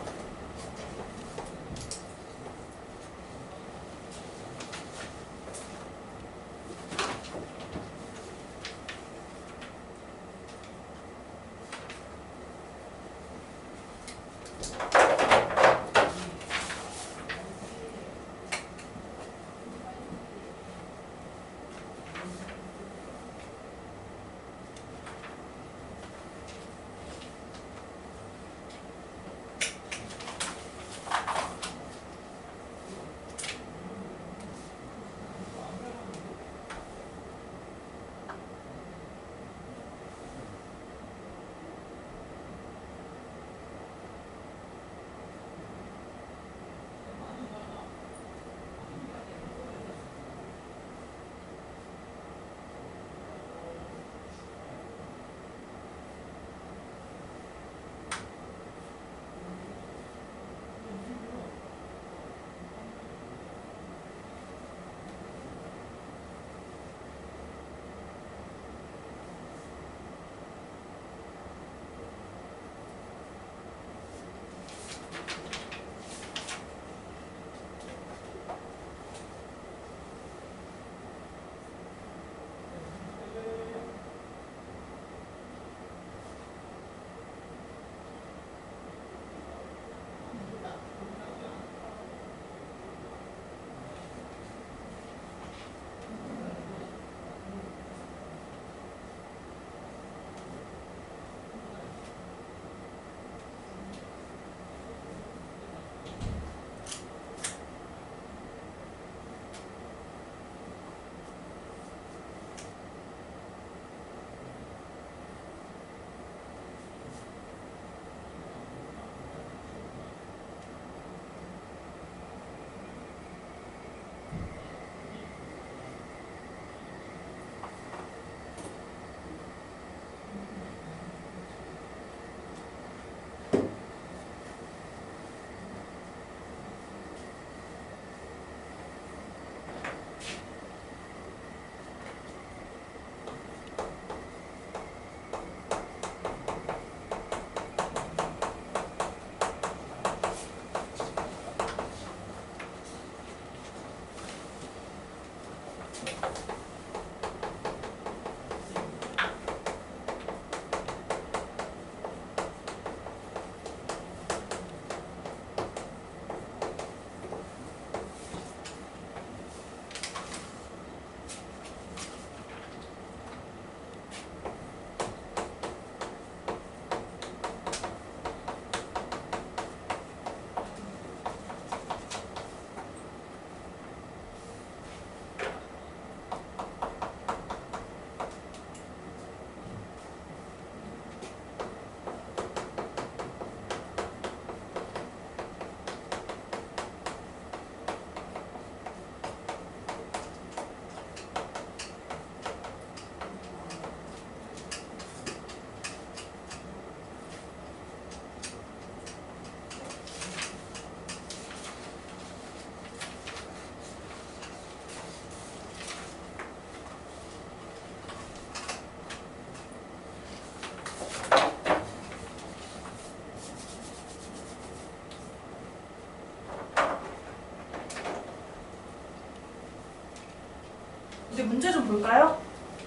이제 문제 좀 볼까요?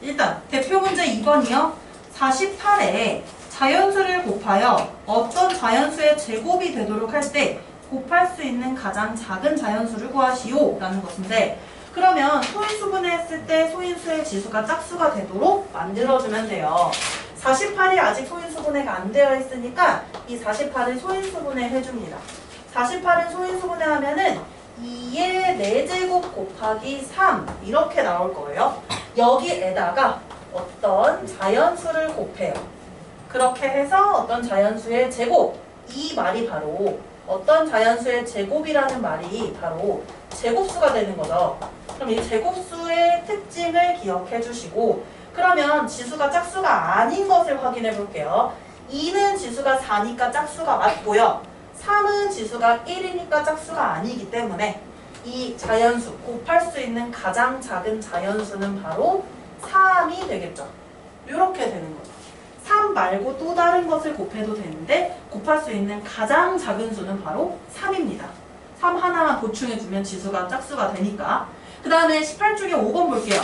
일단 대표 문제 2번이요. 48에 자연수를 곱하여 어떤 자연수의 제곱이 되도록 할 때 곱할 수 있는 가장 작은 자연수를 구하시오 라는 것인데, 그러면 소인수분해 했을 때 소인수의 지수가 짝수가 되도록 만들어주면 돼요. 48이 아직 소인수분해가 안 되어 있으니까 이 48을 소인수분해 해줍니다. 48을 소인수분해 하면은 2의 4제곱 곱하기 3 이렇게 나올 거예요. 여기에다가 어떤 자연수를 곱해요. 그렇게 해서 어떤 자연수의 제곱, 이 말이 바로 어떤 자연수의 제곱이라는 말이 바로 제곱수가 되는 거죠. 그럼 이 제곱수의 특징을 기억해 주시고, 그러면 지수가 짝수가 아닌 것을 확인해 볼게요. 2는 지수가 4니까 짝수가 맞고요. 3은 지수가 1이니까 짝수가 아니기 때문에 이 자연수, 곱할 수 있는 가장 작은 자연수는 바로 3이 되겠죠. 이렇게 되는 거죠. 3 말고 또 다른 것을 곱해도 되는데 곱할 수 있는 가장 작은 수는 바로 3입니다. 3 하나만 보충해주면 지수가 짝수가 되니까. 그 다음에 18쪽에 5번 볼게요.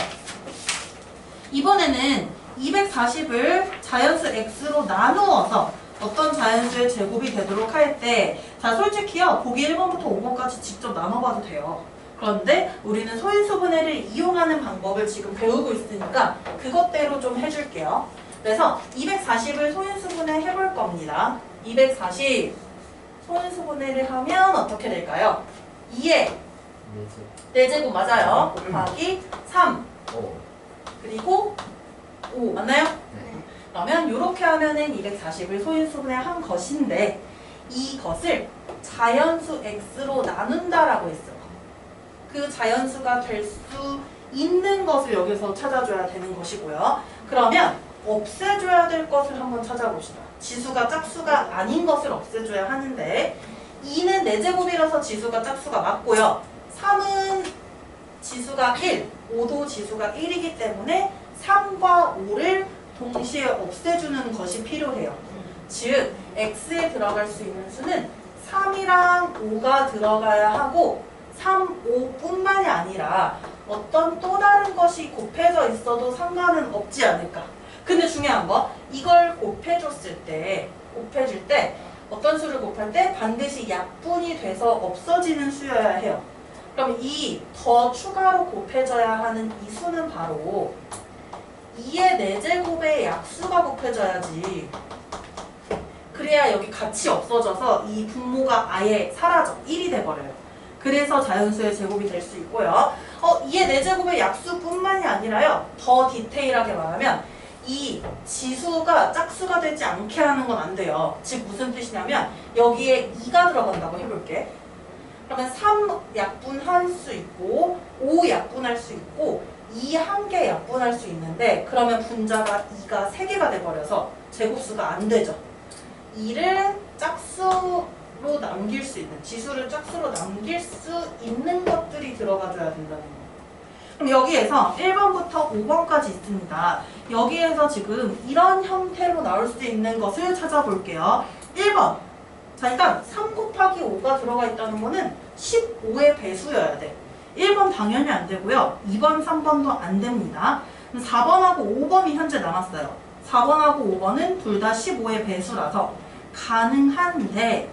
이번에는 240을 자연수 x로 나누어서 어떤 자연수의 제곱이 되도록 할 때, 자 솔직히요 보기 1번부터 5번까지 직접 나눠봐도 돼요. 그런데 우리는 소인수분해를 이용하는 방법을 지금 배우고 있으니까 그것대로 좀 해줄게요. 그래서 240을 소인수분해 해볼 겁니다. 240 소인수분해를 하면 어떻게 될까요? 2에 4제곱 맞아요. 곱하기 3 그리고 5 맞나요? 그러면 이렇게 하면은 240을 소인수분해 한 것인데 이것을 자연수 x로 나눈다라고 했어요. 그 자연수가 될 수 있는 것을 여기서 찾아줘야 되는 것이고요. 그러면 없애줘야 될 것을 한번 찾아봅시다. 지수가 짝수가 아닌 것을 없애줘야 하는데 2는 4제곱이라서 지수가 짝수가 맞고요. 3은 지수가 1, 5도 지수가 1이기 때문에 3과 5를 동시에 없애주는 것이 필요해요. 즉 x에 들어갈 수 있는 수는 3이랑 5가 들어가야 하고 3, 5뿐만이 아니라 어떤 또 다른 것이 곱해져 있어도 상관은 없지 않을까. 근데 중요한 거, 이걸 곱해줄 때 어떤 수를 곱할 때 반드시 약분이 돼서 없어지는 수여야 해요. 그럼 이 더 추가로 곱해져야 하는 이 수는 바로 2의 4제곱의 약수가 곱해져야지. 그래야 여기 같이 없어져서 이 분모가 아예 사라져. 1이 돼버려요. 그래서 자연수의 제곱이 될 수 있고요. 2의 4제곱의 약수뿐만이 아니라요. 더 디테일하게 말하면 이 지수가 짝수가 되지 않게 하는 건 안 돼요. 즉 무슨 뜻이냐면 여기에 2가 들어간다고 해볼게. 그러면 3 약분할 수 있고 5 약분할 수 있고 2 한 개 약분할 수 있는데 그러면 분자가 2가 3개가 돼버려서 제곱수가 안 되죠. 2를 짝수로 남길 수 있는, 지수를 짝수로 남길 수 있는 것들이 들어가줘야 된다는 거예요. 그럼 여기에서 1번부터 5번까지 있습니다. 여기에서 지금 이런 형태로 나올 수 있는 것을 찾아볼게요. 1번. 자, 일단 3 곱하기 5가 들어가 있다는 거는 15의 배수여야 돼. 1번 당연히 안 되고요. 2번, 3번도 안 됩니다. 4번하고 5번이 현재 남았어요. 4번하고 5번은 둘 다 15의 배수라서 가능한데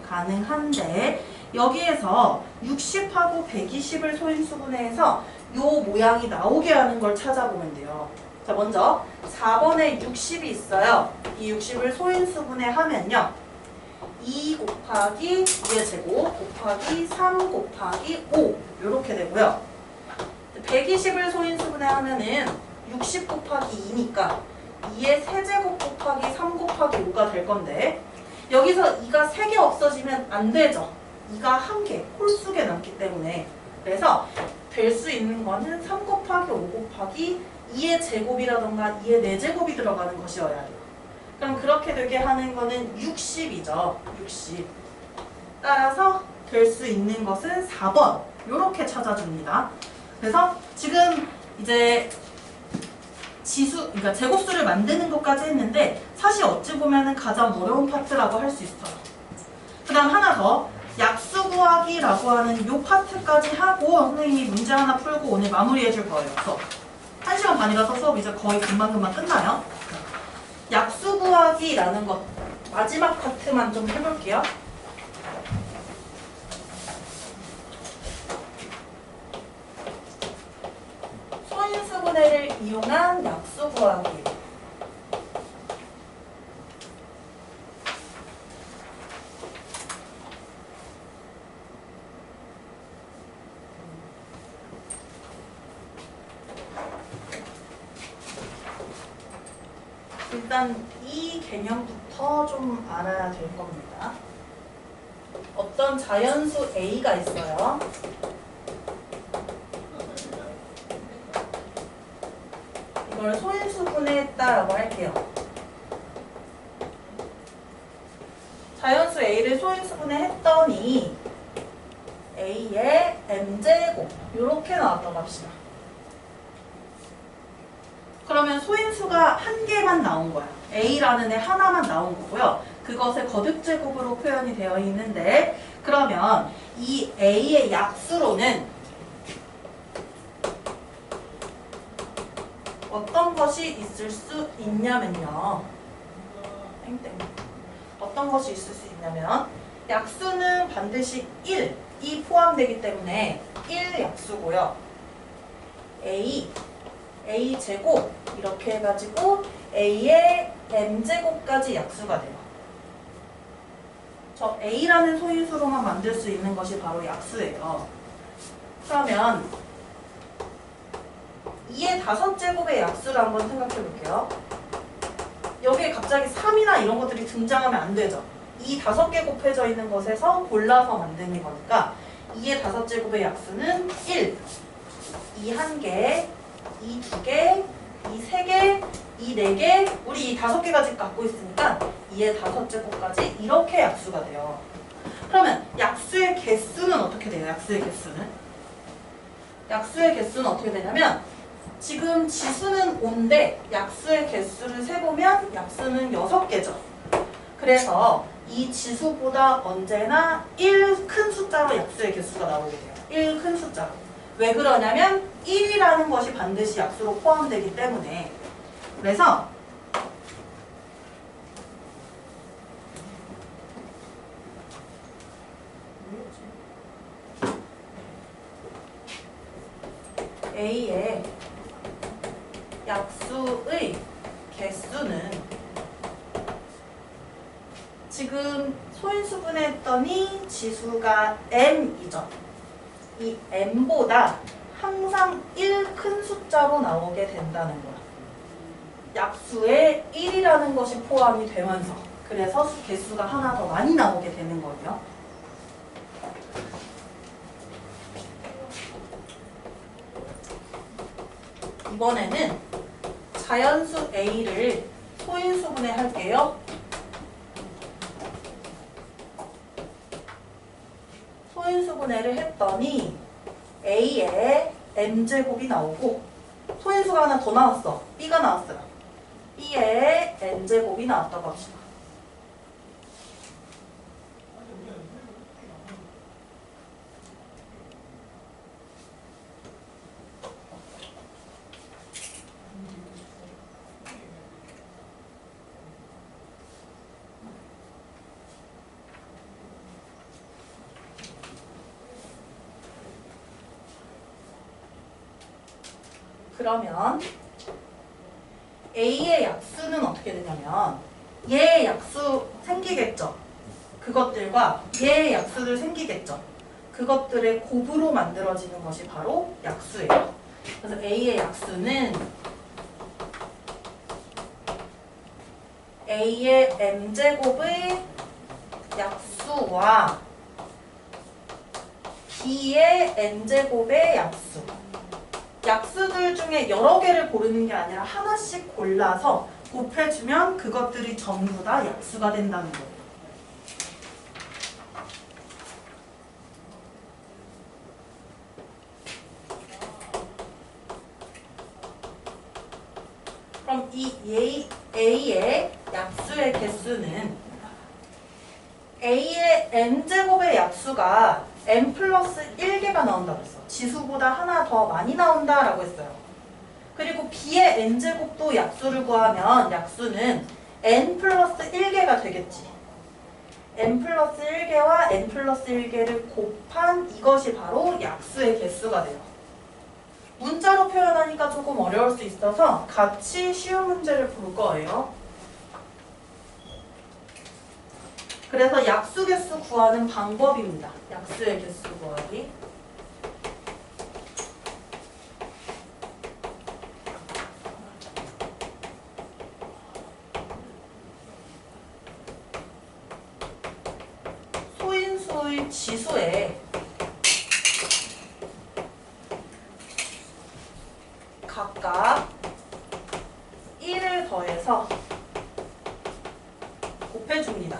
여기에서 60하고 120을 소인수분해해서 요 모양이 나오게 하는 걸 찾아보면 돼요. 자, 먼저 4번에 60이 있어요. 이 60을 소인수분해 하면요. 2 곱하기 2의 제곱 곱하기 3 곱하기 5 이렇게 되고요. 120을 소인수분해 하면은 60 곱하기 2니까 2의 세제곱 곱하기 3 곱하기 5가 될 건데 여기서 2가 3개 없어지면 안 되죠. 2가 1개, 홀수게 남기 때문에. 그래서 될 수 있는 거는 3 곱하기 5 곱하기 2의 제곱이라던가 2의 4제곱이 들어가는 것이어야 돼요. 그럼 그렇게 되게 하는 거는 60이죠. 60. 따라서 될 수 있는 것은 4번. 이렇게 찾아줍니다. 그래서 지금 이제 지수, 그러니까 제곱수를 만드는 것까지 했는데 사실 어찌 보면 가장 어려운 파트라고 할 수 있어요. 그 다음 하나 더. 약수 구하기라고 하는 요 파트까지 하고 선생님이 문제 하나 풀고 오늘 마무리해 줄 거예요. 수업. 1시간 반이라서 수업 이제 거의 금방금방 끝나요. 약수 구하기라는 것 마지막 파트만 좀 해볼게요. 소인수분해를 이용한 약수 구하기. 일단 이 개념부터 좀 알아야 될 겁니다. 어떤 자연수 A가 있어요. 이걸 소인수분해했다라고 할게요. 자연수 A를 소인수분해했더니 A의 m제곱 이렇게 나왔다고 합시다. 그러면 소인수가 한 개만 나온 거야. A라는 애 하나만 나온 거고요. 그것의 거듭제곱으로 표현이 되어 있는데 그러면 이 A의 약수로는 어떤 것이 있을 수 있냐면요. 땡땡. 어떤 것이 있을 수 있냐면 약수는 반드시 1이 포함되기 때문에 1약수고요. A 제곱 이렇게 해가지고 A의 m제곱까지 약수가 돼요. 저 A라는 소인수로만 만들 수 있는 것이 바로 약수예요. 그러면 2의 5제곱의 약수를 한번 생각해 볼게요. 여기에 갑자기 3이나 이런 것들이 등장하면 안 되죠. 이 5개 곱해져 있는 것에서 골라서 만드는 거니까 2의 5제곱의 약수는 1, 이 1개, 이 2개, 이 3개, 이 4개, 우리 이 5개까지 갖고 있으니까 2의 5제곱까지 이렇게 약수가 돼요. 그러면 약수의 개수는 어떻게 돼요? 약수의 개수는 어떻게 되냐면 지금 지수는 5인데 약수의 개수를 세보면 약수는 6개죠. 그래서 이 지수보다 언제나 1 큰 숫자로 약수의 개수가 나오게 돼요. 1 큰 숫자로. 왜 그러냐면 1이라는 것이 반드시 약수로 포함되기 때문에. 그래서 A의 약수의 개수는 지금 소인수분해했더니 지수가 m이죠. 이 m보다 항상 1 큰 숫자로 나오게 된다는 거야. 약수에 1이라는 것이 포함이 되면서 그래서 개수가 하나 더 많이 나오게 되는 거예요. 이번에는 자연수 A를 소인수분해 할게요. 소인수분해를 했더니 A의 m제곱이 나오고 소인수가 하나 더 나왔어. B가 나왔어요. B의 n제곱이 나왔다고 합시다. 그러면 A의 약수는 어떻게 되냐면 얘의 약수 생기겠죠. 그것들과 얘의 약수들 생기겠죠. 그것들의 곱으로 만들어지는 것이 바로 약수예요. 그래서 A의 약수는 A의 m제곱의 약수와 B의 n제곱의 약수. 약수들 중에 여러 개를 고르는 게 아니라 하나씩 골라서 곱해주면 그것들이 전부 다 약수가 된다는 거예요. 그럼 이 A의 약수의 개수는 A의 n제곱의 약수가 n 플러스 1개가 나온다고 했어. 지수보다 하나 더 많이 나온다라고 했어요. 그리고 B의 n제곱도 약수를 구하면 약수는 n 플러스 1개가 되겠지. n 플러스 1개와 n 플러스 1개를 곱한 이것이 바로 약수의 개수가 돼요. 문자로 표현하니까 조금 어려울 수 있어서 같이 쉬운 문제를 볼 거예요. 그래서 약수 개수 구하는 방법입니다. 약수의 개수 구하기. 지수에 각각 1을 더해서 곱해줍니다.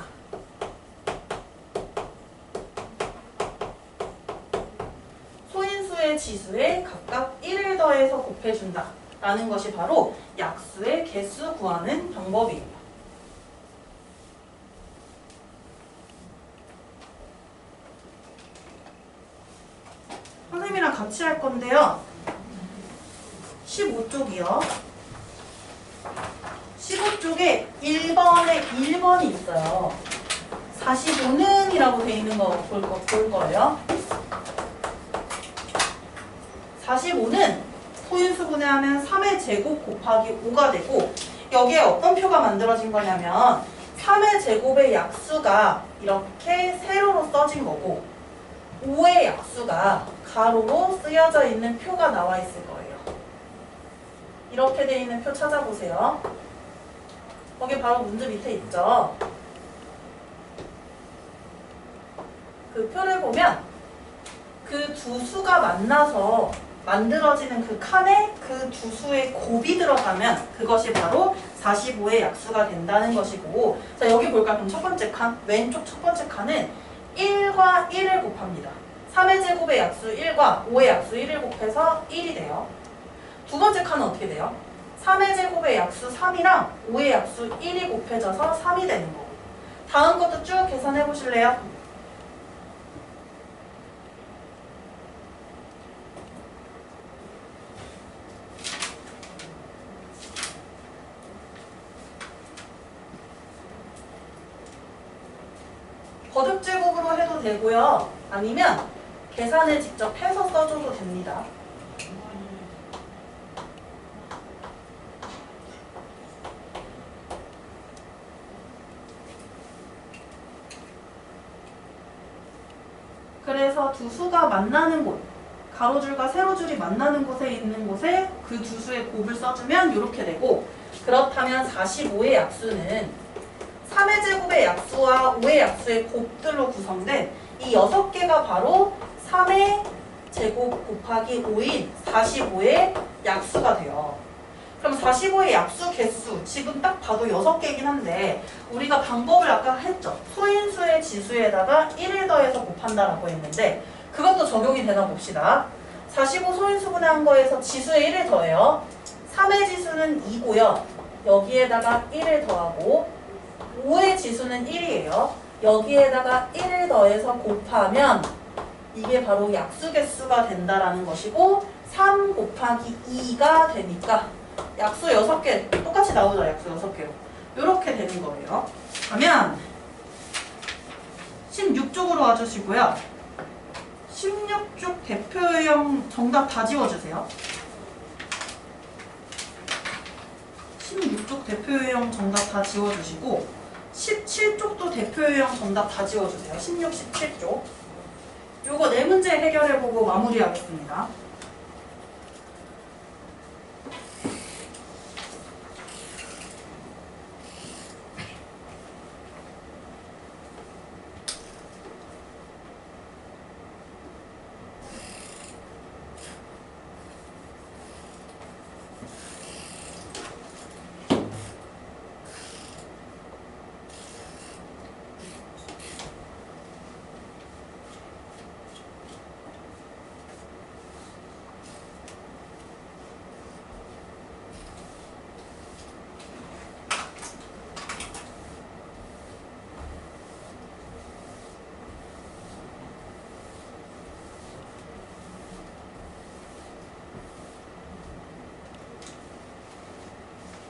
소인수의 지수에 각각 1을 더해서 곱해준다 라는 것이 바로 약수의 개수 구하는 방법이에요. 선생님이랑 같이 할 건데요. 15쪽이요. 15쪽에 1번에 1번이 있어요. 45는 이라고 돼 있는 거 볼 거예요. 45는 소인수 분해하면 3의 제곱 곱하기 5가 되고, 여기에 어떤 표가 만들어진 거냐면 3의 제곱의 약수가 이렇게 세로로 써진 거고 5의 약수가 가로로 쓰여져 있는 표가 나와 있을 거예요. 이렇게 돼 있는 표 찾아보세요. 거기 바로 문제 밑에 있죠. 그 표를 보면 그 두 수가 만나서 만들어지는 그 칸에 그 두 수의 곱이 들어가면 그것이 바로 45의 약수가 된다는 것이고, 자 여기 볼까요? 그럼 첫 번째 칸, 왼쪽 첫 번째 칸은 1과 1을 곱합니다. 3의 제곱의 약수 1과 5의 약수 1을 곱해서 1이 돼요. 두 번째 칸은 어떻게 돼요? 3의 제곱의 약수 3이랑 5의 약수 1이 곱해져서 3이 되는 거고, 다음 것도 쭉 계산해 보실래요? 거듭제곱으로 해도 되고요. 아니면 계산을 직접 해서 써줘도 됩니다. 그래서 두 수가 만나는 곳, 가로줄과 세로줄이 만나는 곳에 있는 곳에 그 두 수의 곱을 써주면 이렇게 되고, 그렇다면 45의 약수는 3의 제곱의 약수와 5의 약수의 곱들로 구성된 이 6개가 바로 3의 제곱 곱하기 5인 45의 약수가 돼요. 그럼 45의 약수 개수, 지금 딱 봐도 6개이긴 한데 우리가 방법을 아까 했죠. 소인수의 지수에다가 1을 더해서 곱한다라고 했는데 그것도 적용이 되나 봅시다. 45 소인수 분해한 거에서 지수에 1을 더해요. 3의 지수는 2고요. 여기에다가 1을 더하고 5의 지수는 1이에요. 여기에다가 1을 더해서 곱하면 이게 바로 약수 개수가 된다라는 것이고 3 곱하기 2가 되니까 약수 6개 똑같이 나오죠. 약수 6개로 이렇게 되는 거예요. 그러면 16쪽으로 와주시고요. 16쪽 대표형 정답 다 지워주세요. 16쪽 대표형 정답 다 지워주시고 17쪽도 대표형 정답 다 지워주세요. 16, 17쪽. 요거 4문제 해결해보고 마무리하겠습니다.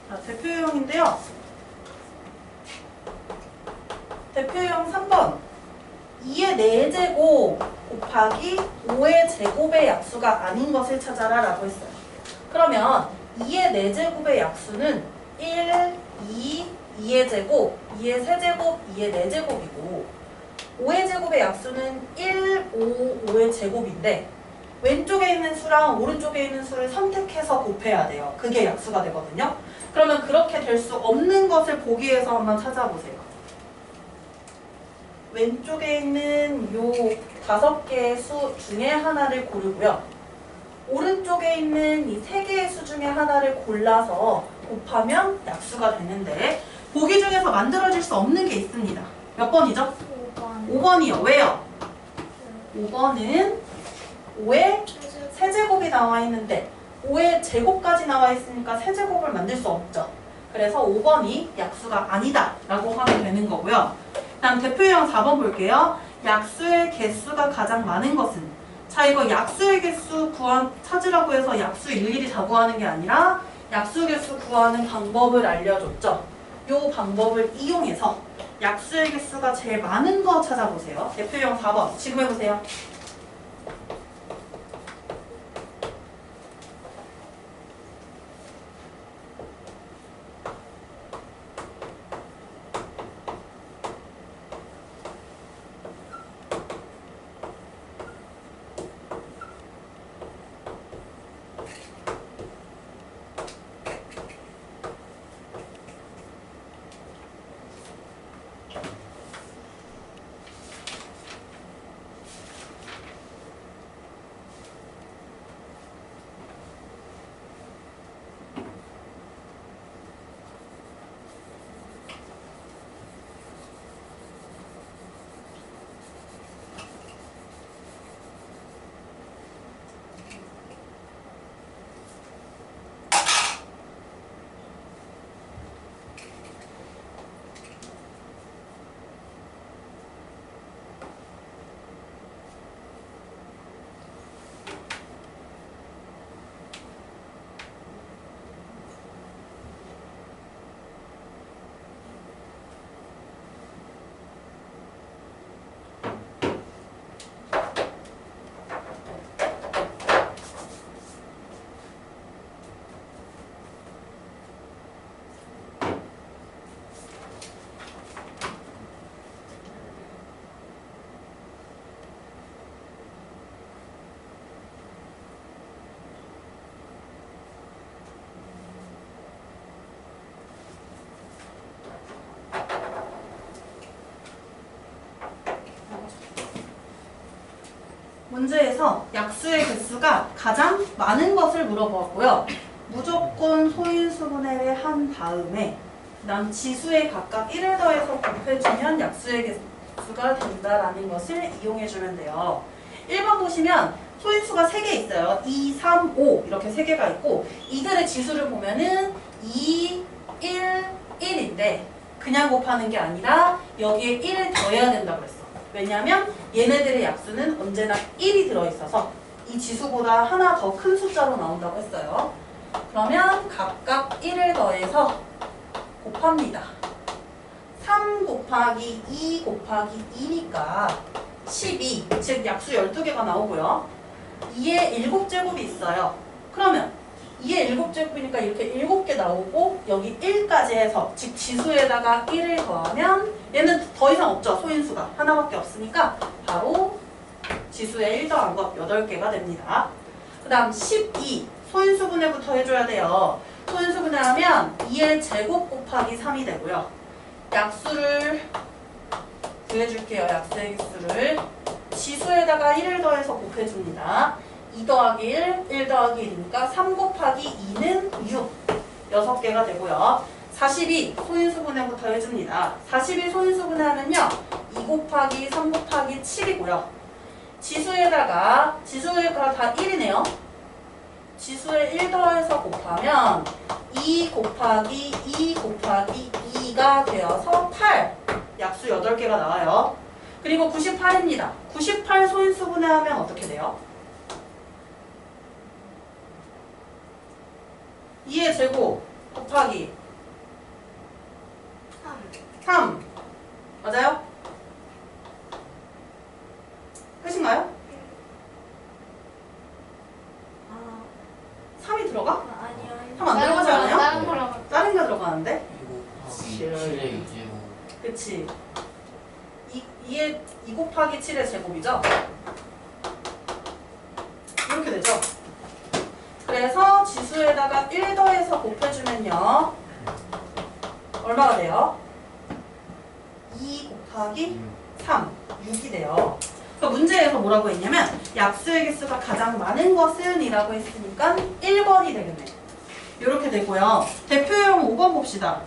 자, 대표형인데요. 대표형 3번 2의 4제곱 곱하기 5의 제곱의 약수가 아닌 것을 찾아라 라고 했어요. 그러면 2의 4제곱의 약수는 1, 2, 2의 제곱, 2의 세제곱, 2의 4제곱이고 5의 제곱의 약수는 1, 5, 5의 제곱인데 왼쪽에 있는 수랑 오른쪽에 있는 수를 선택해서 곱해야 돼요. 그게 약수가 되거든요. 그러면 그렇게 될 수 없는 것을 보기 위해서 한번 찾아보세요. 왼쪽에 있는 요 5개의 수 중에 하나를 고르고요. 오른쪽에 있는 이 3개의 수 중에 하나를 골라서 곱하면 약수가 되는데 보기 중에서 만들어질 수 없는 게 있습니다. 몇 번이죠? 5번. 5번이요. 왜요? 5번은 5의 세제곱이 나와 있는데 5의 제곱까지 나와 있으니까 세제곱을 만들 수 없죠. 그래서 5번이 약수가 아니다 라고 하면 되는 거고요. 다음 대표 유형 4번 볼게요. 약수의 개수가 가장 많은 것은, 자 이거 약수의 개수 찾으라고 해서 약수 일일이 다 구하는 게 아니라 약수 개수 구하는 방법을 알려줬죠. 이 방법을 이용해서 약수의 개수가 제일 많은 거 찾아보세요. 대표 유형 4번 지금 해보세요. 문제에서 약수의 개수가 가장 많은 것을 물어보았고요. 무조건 소인수분해를 한 다음에 그다음 지수에 각각 1을 더해서 곱해주면 약수의 개수가 된다라는 것을 이용해주면 돼요. 1번 보시면 소인수가 3개 있어요. 2, 3, 5 이렇게 3개가 있고 이들의 지수를 보면은 2, 1, 1인데 그냥 곱하는 게 아니라 여기에 1을 더해야 된다고 그랬어. 왜냐하면 얘네들의 약수는 언제나 1이 들어있어서 이 지수보다 하나 더 큰 숫자로 나온다고 했어요. 그러면 각각 1을 더해서 곱합니다. 3 곱하기 2 곱하기 2니까 12, 즉 약수 12개가 나오고요. 2의 7제곱이 있어요. 그러면 2의 7제곱이니까 이렇게 7개 나오고 여기 1까지 해서 즉 지수에다가 1을 더하면 얘는 더 이상 없죠. 소인수가 하나밖에 없으니까 바로 지수에 1 더한 것 8개가 됩니다. 그 다음 12 소인수분해부터 해줘야 돼요. 소인수분해하면 2의 제곱 곱하기 3이 되고요. 약수를 구해줄게요. 약수의 개수를 지수에다가 1을 더해서 곱해줍니다. 2 더하기 1, 1 더하기 1이니까 3 곱하기 2는 6, 6개가 되고요. 42 소인수분해부터 해줍니다. 42 소인수분해하면요 2 곱하기 3 곱하기 7이고요. 지수에다가 다 1이네요. 지수에 1 더해서 곱하면 2 곱하기 2 곱하기 2가 되어서 8, 약수 8개가 나와요. 그리고 98입니다. 98 소인수분해하면 어떻게 돼요? 2의 제곱 곱하기 3 맞아요? 끝인가요? 3이 들어가? 아니요. 3 안 들어가지 않아요? 다른 거랑 다른 게 들어가는데? 7의 2제곱. 그치. 2 곱하기 7의 제곱이죠? 이렇게 되죠? 그래서 지수에다가 1 더해서 곱해주면요 얼마가 돼요? 2 곱하기 3, 6이 돼요. 그러니까 문제에서 뭐라고 했냐면 약수의 개수가 가장 많은 것은 이라고 했으니까 1번이 되겠네. 이렇게 되고요. 대표형 5번 봅시다.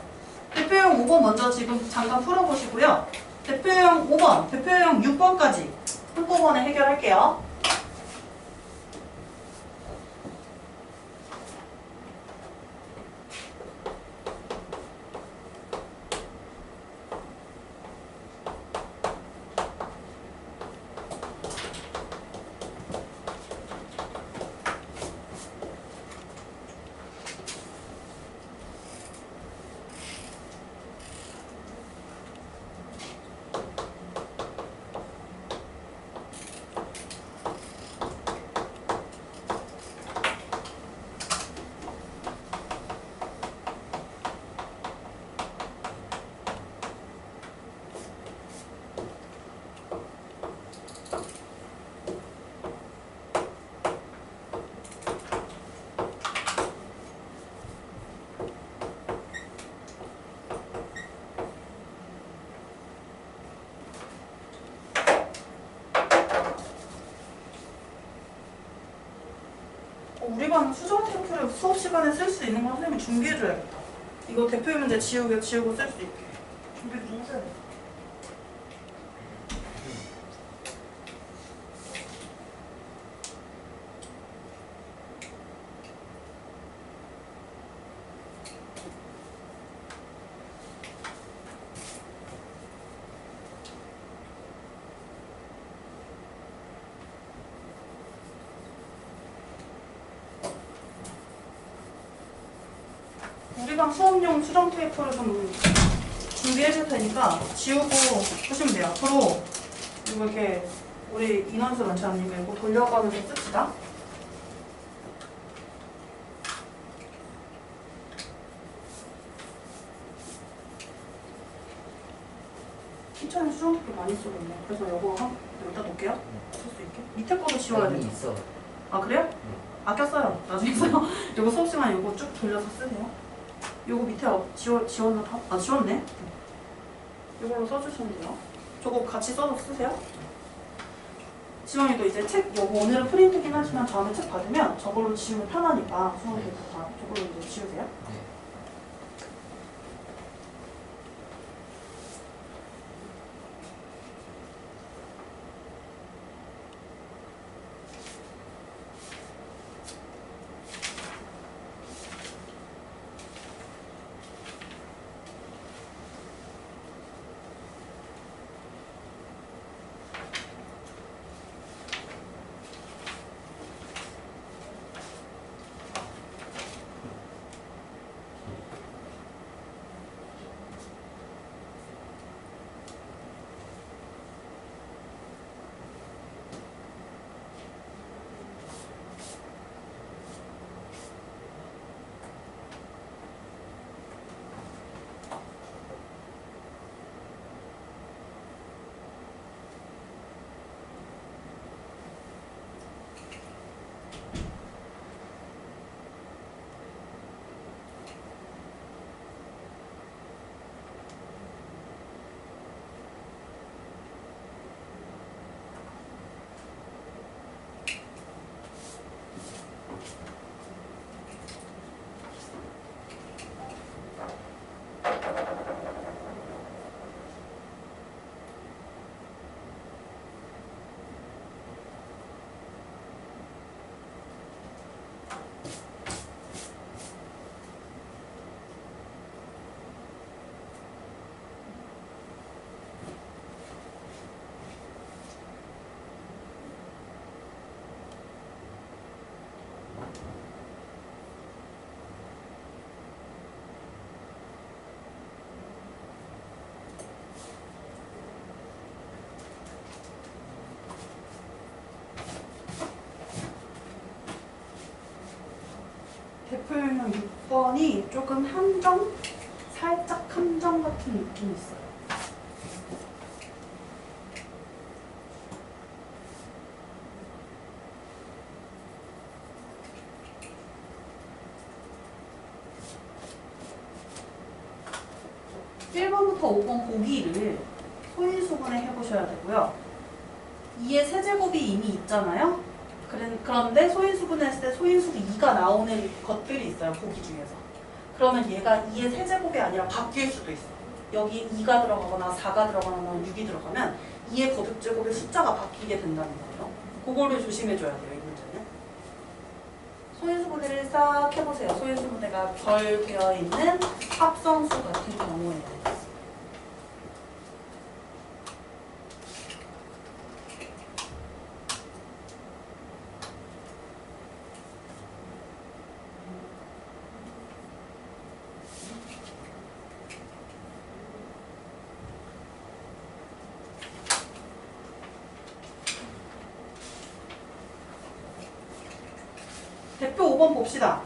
대표형 5번 먼저 지금 잠깐 풀어보시고요. 대표형 5번, 대표형 6번까지 한꺼번에 해결할게요. 우리 반 수정 템플을 수업 시간에 쓸 수 있는 거 선생님이 준비해줘야겠다. 이거 대표 문제 지우고 쓸 수 있게 준비를 좀 해줘야 돼. 우리가 수업용 수정 테이프를 좀 준비해줄 테니까 지우고 보시면 돼요. 앞으로 이거 이렇게 우리 인원수 많지 않으니까 이거 돌려가면서 씁시다. 희찬이 수정 테이프 많이 쓰거든요. 그래서 이거 여기다 놓을게요. 쓸 수 있게. 밑에 거도 지워야 여기 돼요. 있어. 아 그래요? 아껴 써요. 나중에 써요. 이거 수업 시간에 이거 쭉 돌려서 쓰세요. 이거 밑에 지웠나 다? 아 지웠네. 이걸로 써주시면 돼요. 저거 같이 써서 쓰세요. 지원이도 이제 책 요거 오늘은 프린트긴 하지만 다음에 책 받으면 저걸로 지우면 편하니까 수험이도 다 저걸로 이제 지우세요. 네. 대표형 6번이 조금 살짝 함정 같은 느낌이 있어요. (1번부터) (5번) 보기를 소인수 소인수분해 해보셔야 되고요. 2의 세제곱이 이미 있잖아요. 그런데 소인수분했을 때 소인수가 2가 나오는 것들이 있어요. 보기 중에서. 그러면 얘가 2의 세제곱이 아니라 바뀔 수도 있어요. 여기 2가 들어가거나 4가 들어가거나 6이 들어가면 2의 거듭제곱의 숫자가 바뀌게 된다는 거예요. 그거를 조심해줘야 돼요. 이 문제는. 소인수분해를 싹 해보세요. 소인수분해가 덜 되어 있는 합성수 같은 경우에는. 대표 5번 봅시다.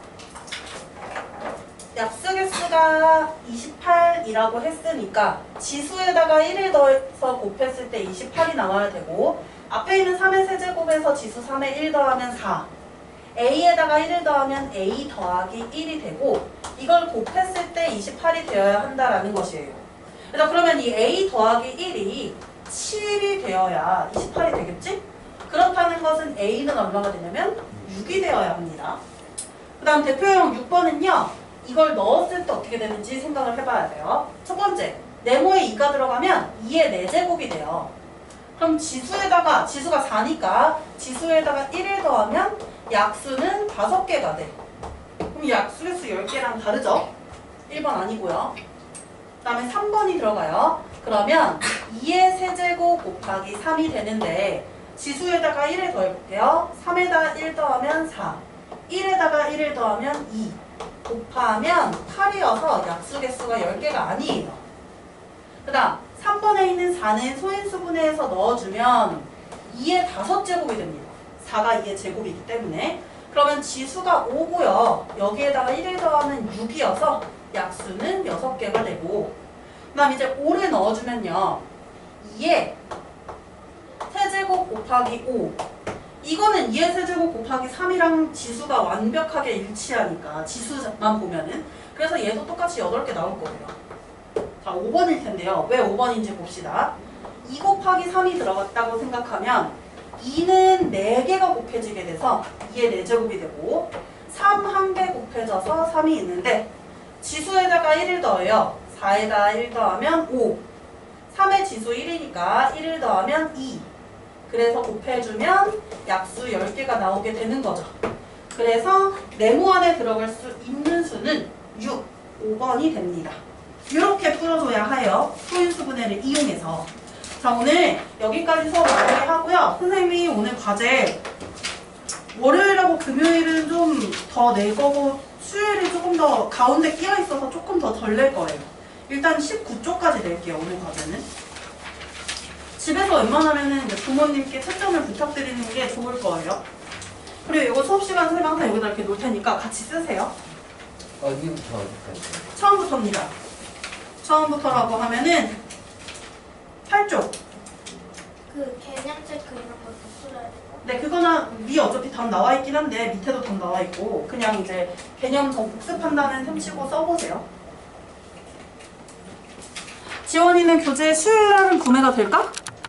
약수개수가 28이라고 했으니까 지수에다가 1을 더해서 곱했을 때 28이 나와야 되고 앞에 있는 3의 세제곱에서 지수 3에 1 더하면 4 A에다가 1을 더하면 A 더하기 1이 되고 이걸 곱했을 때 28이 되어야 한다라는 것이에요. 그래서 그러면 이 A 더하기 1이 7이 되어야 28이 되겠지? 그렇다는 것은 A는 얼마가 되냐면 6이 되어야 합니다. 그 다음 대표형 6번은요. 이걸 넣었을 때 어떻게 되는지 생각을 해봐야 돼요. 첫 번째, 네모에 2가 들어가면 2의 4제곱이 돼요. 그럼 지수가 4니까 지수에다가 1을 더하면 약수는 5개가 돼. 그럼 약수개수 10개랑 다르죠? 1번 아니고요. 그 다음에 3번이 들어가요. 그러면 2의 세제곱 곱하기 3이 되는데 지수에다가 1을 더해볼게요. 3에다가 1 더하면 4 1에다가 1을 더하면 2 곱하면 8이어서 약수개수가 10개가 아니에요. 그 다음 3번에 있는 4는 소인수분해해서 넣어주면 2의 5제곱이 됩니다. 4가 2의 제곱이기 때문에 그러면 지수가 5고요. 여기에다가 1을 더하면 6이어서 약수는 6개가 되고 그 다음 이제 5를 넣어주면요. 2의 세제곱 곱하기 5 이거는 2의 세제곱 곱하기 3이랑 지수가 완벽하게 일치하니까 지수만 보면은 그래서 얘도 똑같이 8개 나올 거예요. 자 5번일 텐데요. 왜 5번인지 봅시다. 2 곱하기 3이 들어갔다고 생각하면 2는 4개가 곱해지게 돼서 2의 4제곱이 되고 3 1개 곱해져서 3이 있는데 지수에다가 1을 더해요. 4에다 1 더하면 5 3의 지수 1이니까 1을 더하면 2 그래서 곱해주면 약수 10개가 나오게 되는 거죠. 그래서 네모 안에 들어갈 수 있는 수는 6, 5번이 됩니다. 이렇게 풀어줘야 해요. 소인수분해를 이용해서. 자 오늘 여기까지 수업 마무리하고요. 선생님이 오늘 과제 월요일하고 금요일은 좀 더 낼 거고 수요일이 조금 더 가운데 끼어 있어서 조금 더 덜 낼 거예요. 일단 19쪽까지 낼게요. 오늘 과제는. 집에서 웬만하면은 이제 부모님께 채점을 부탁드리는 게 좋을 거예요. 그리고 이거 수업 시간 선생님 항상 여기다 이렇게 놓을 테니까 같이 쓰세요. 어디부터 어디까지? 처음부터입니다. 처음부터라고 하면은 8쪽. 그 개념 체크 이런 것도 풀어야 돼요? 네, 그거는 위에 어차피 답 나와 있긴 한데 밑에도 답 나와 있고 그냥 이제 개념 정 복습한다는 셈 치고 써보세요. 지원이는 교재 수요일 날은 구매가 될까?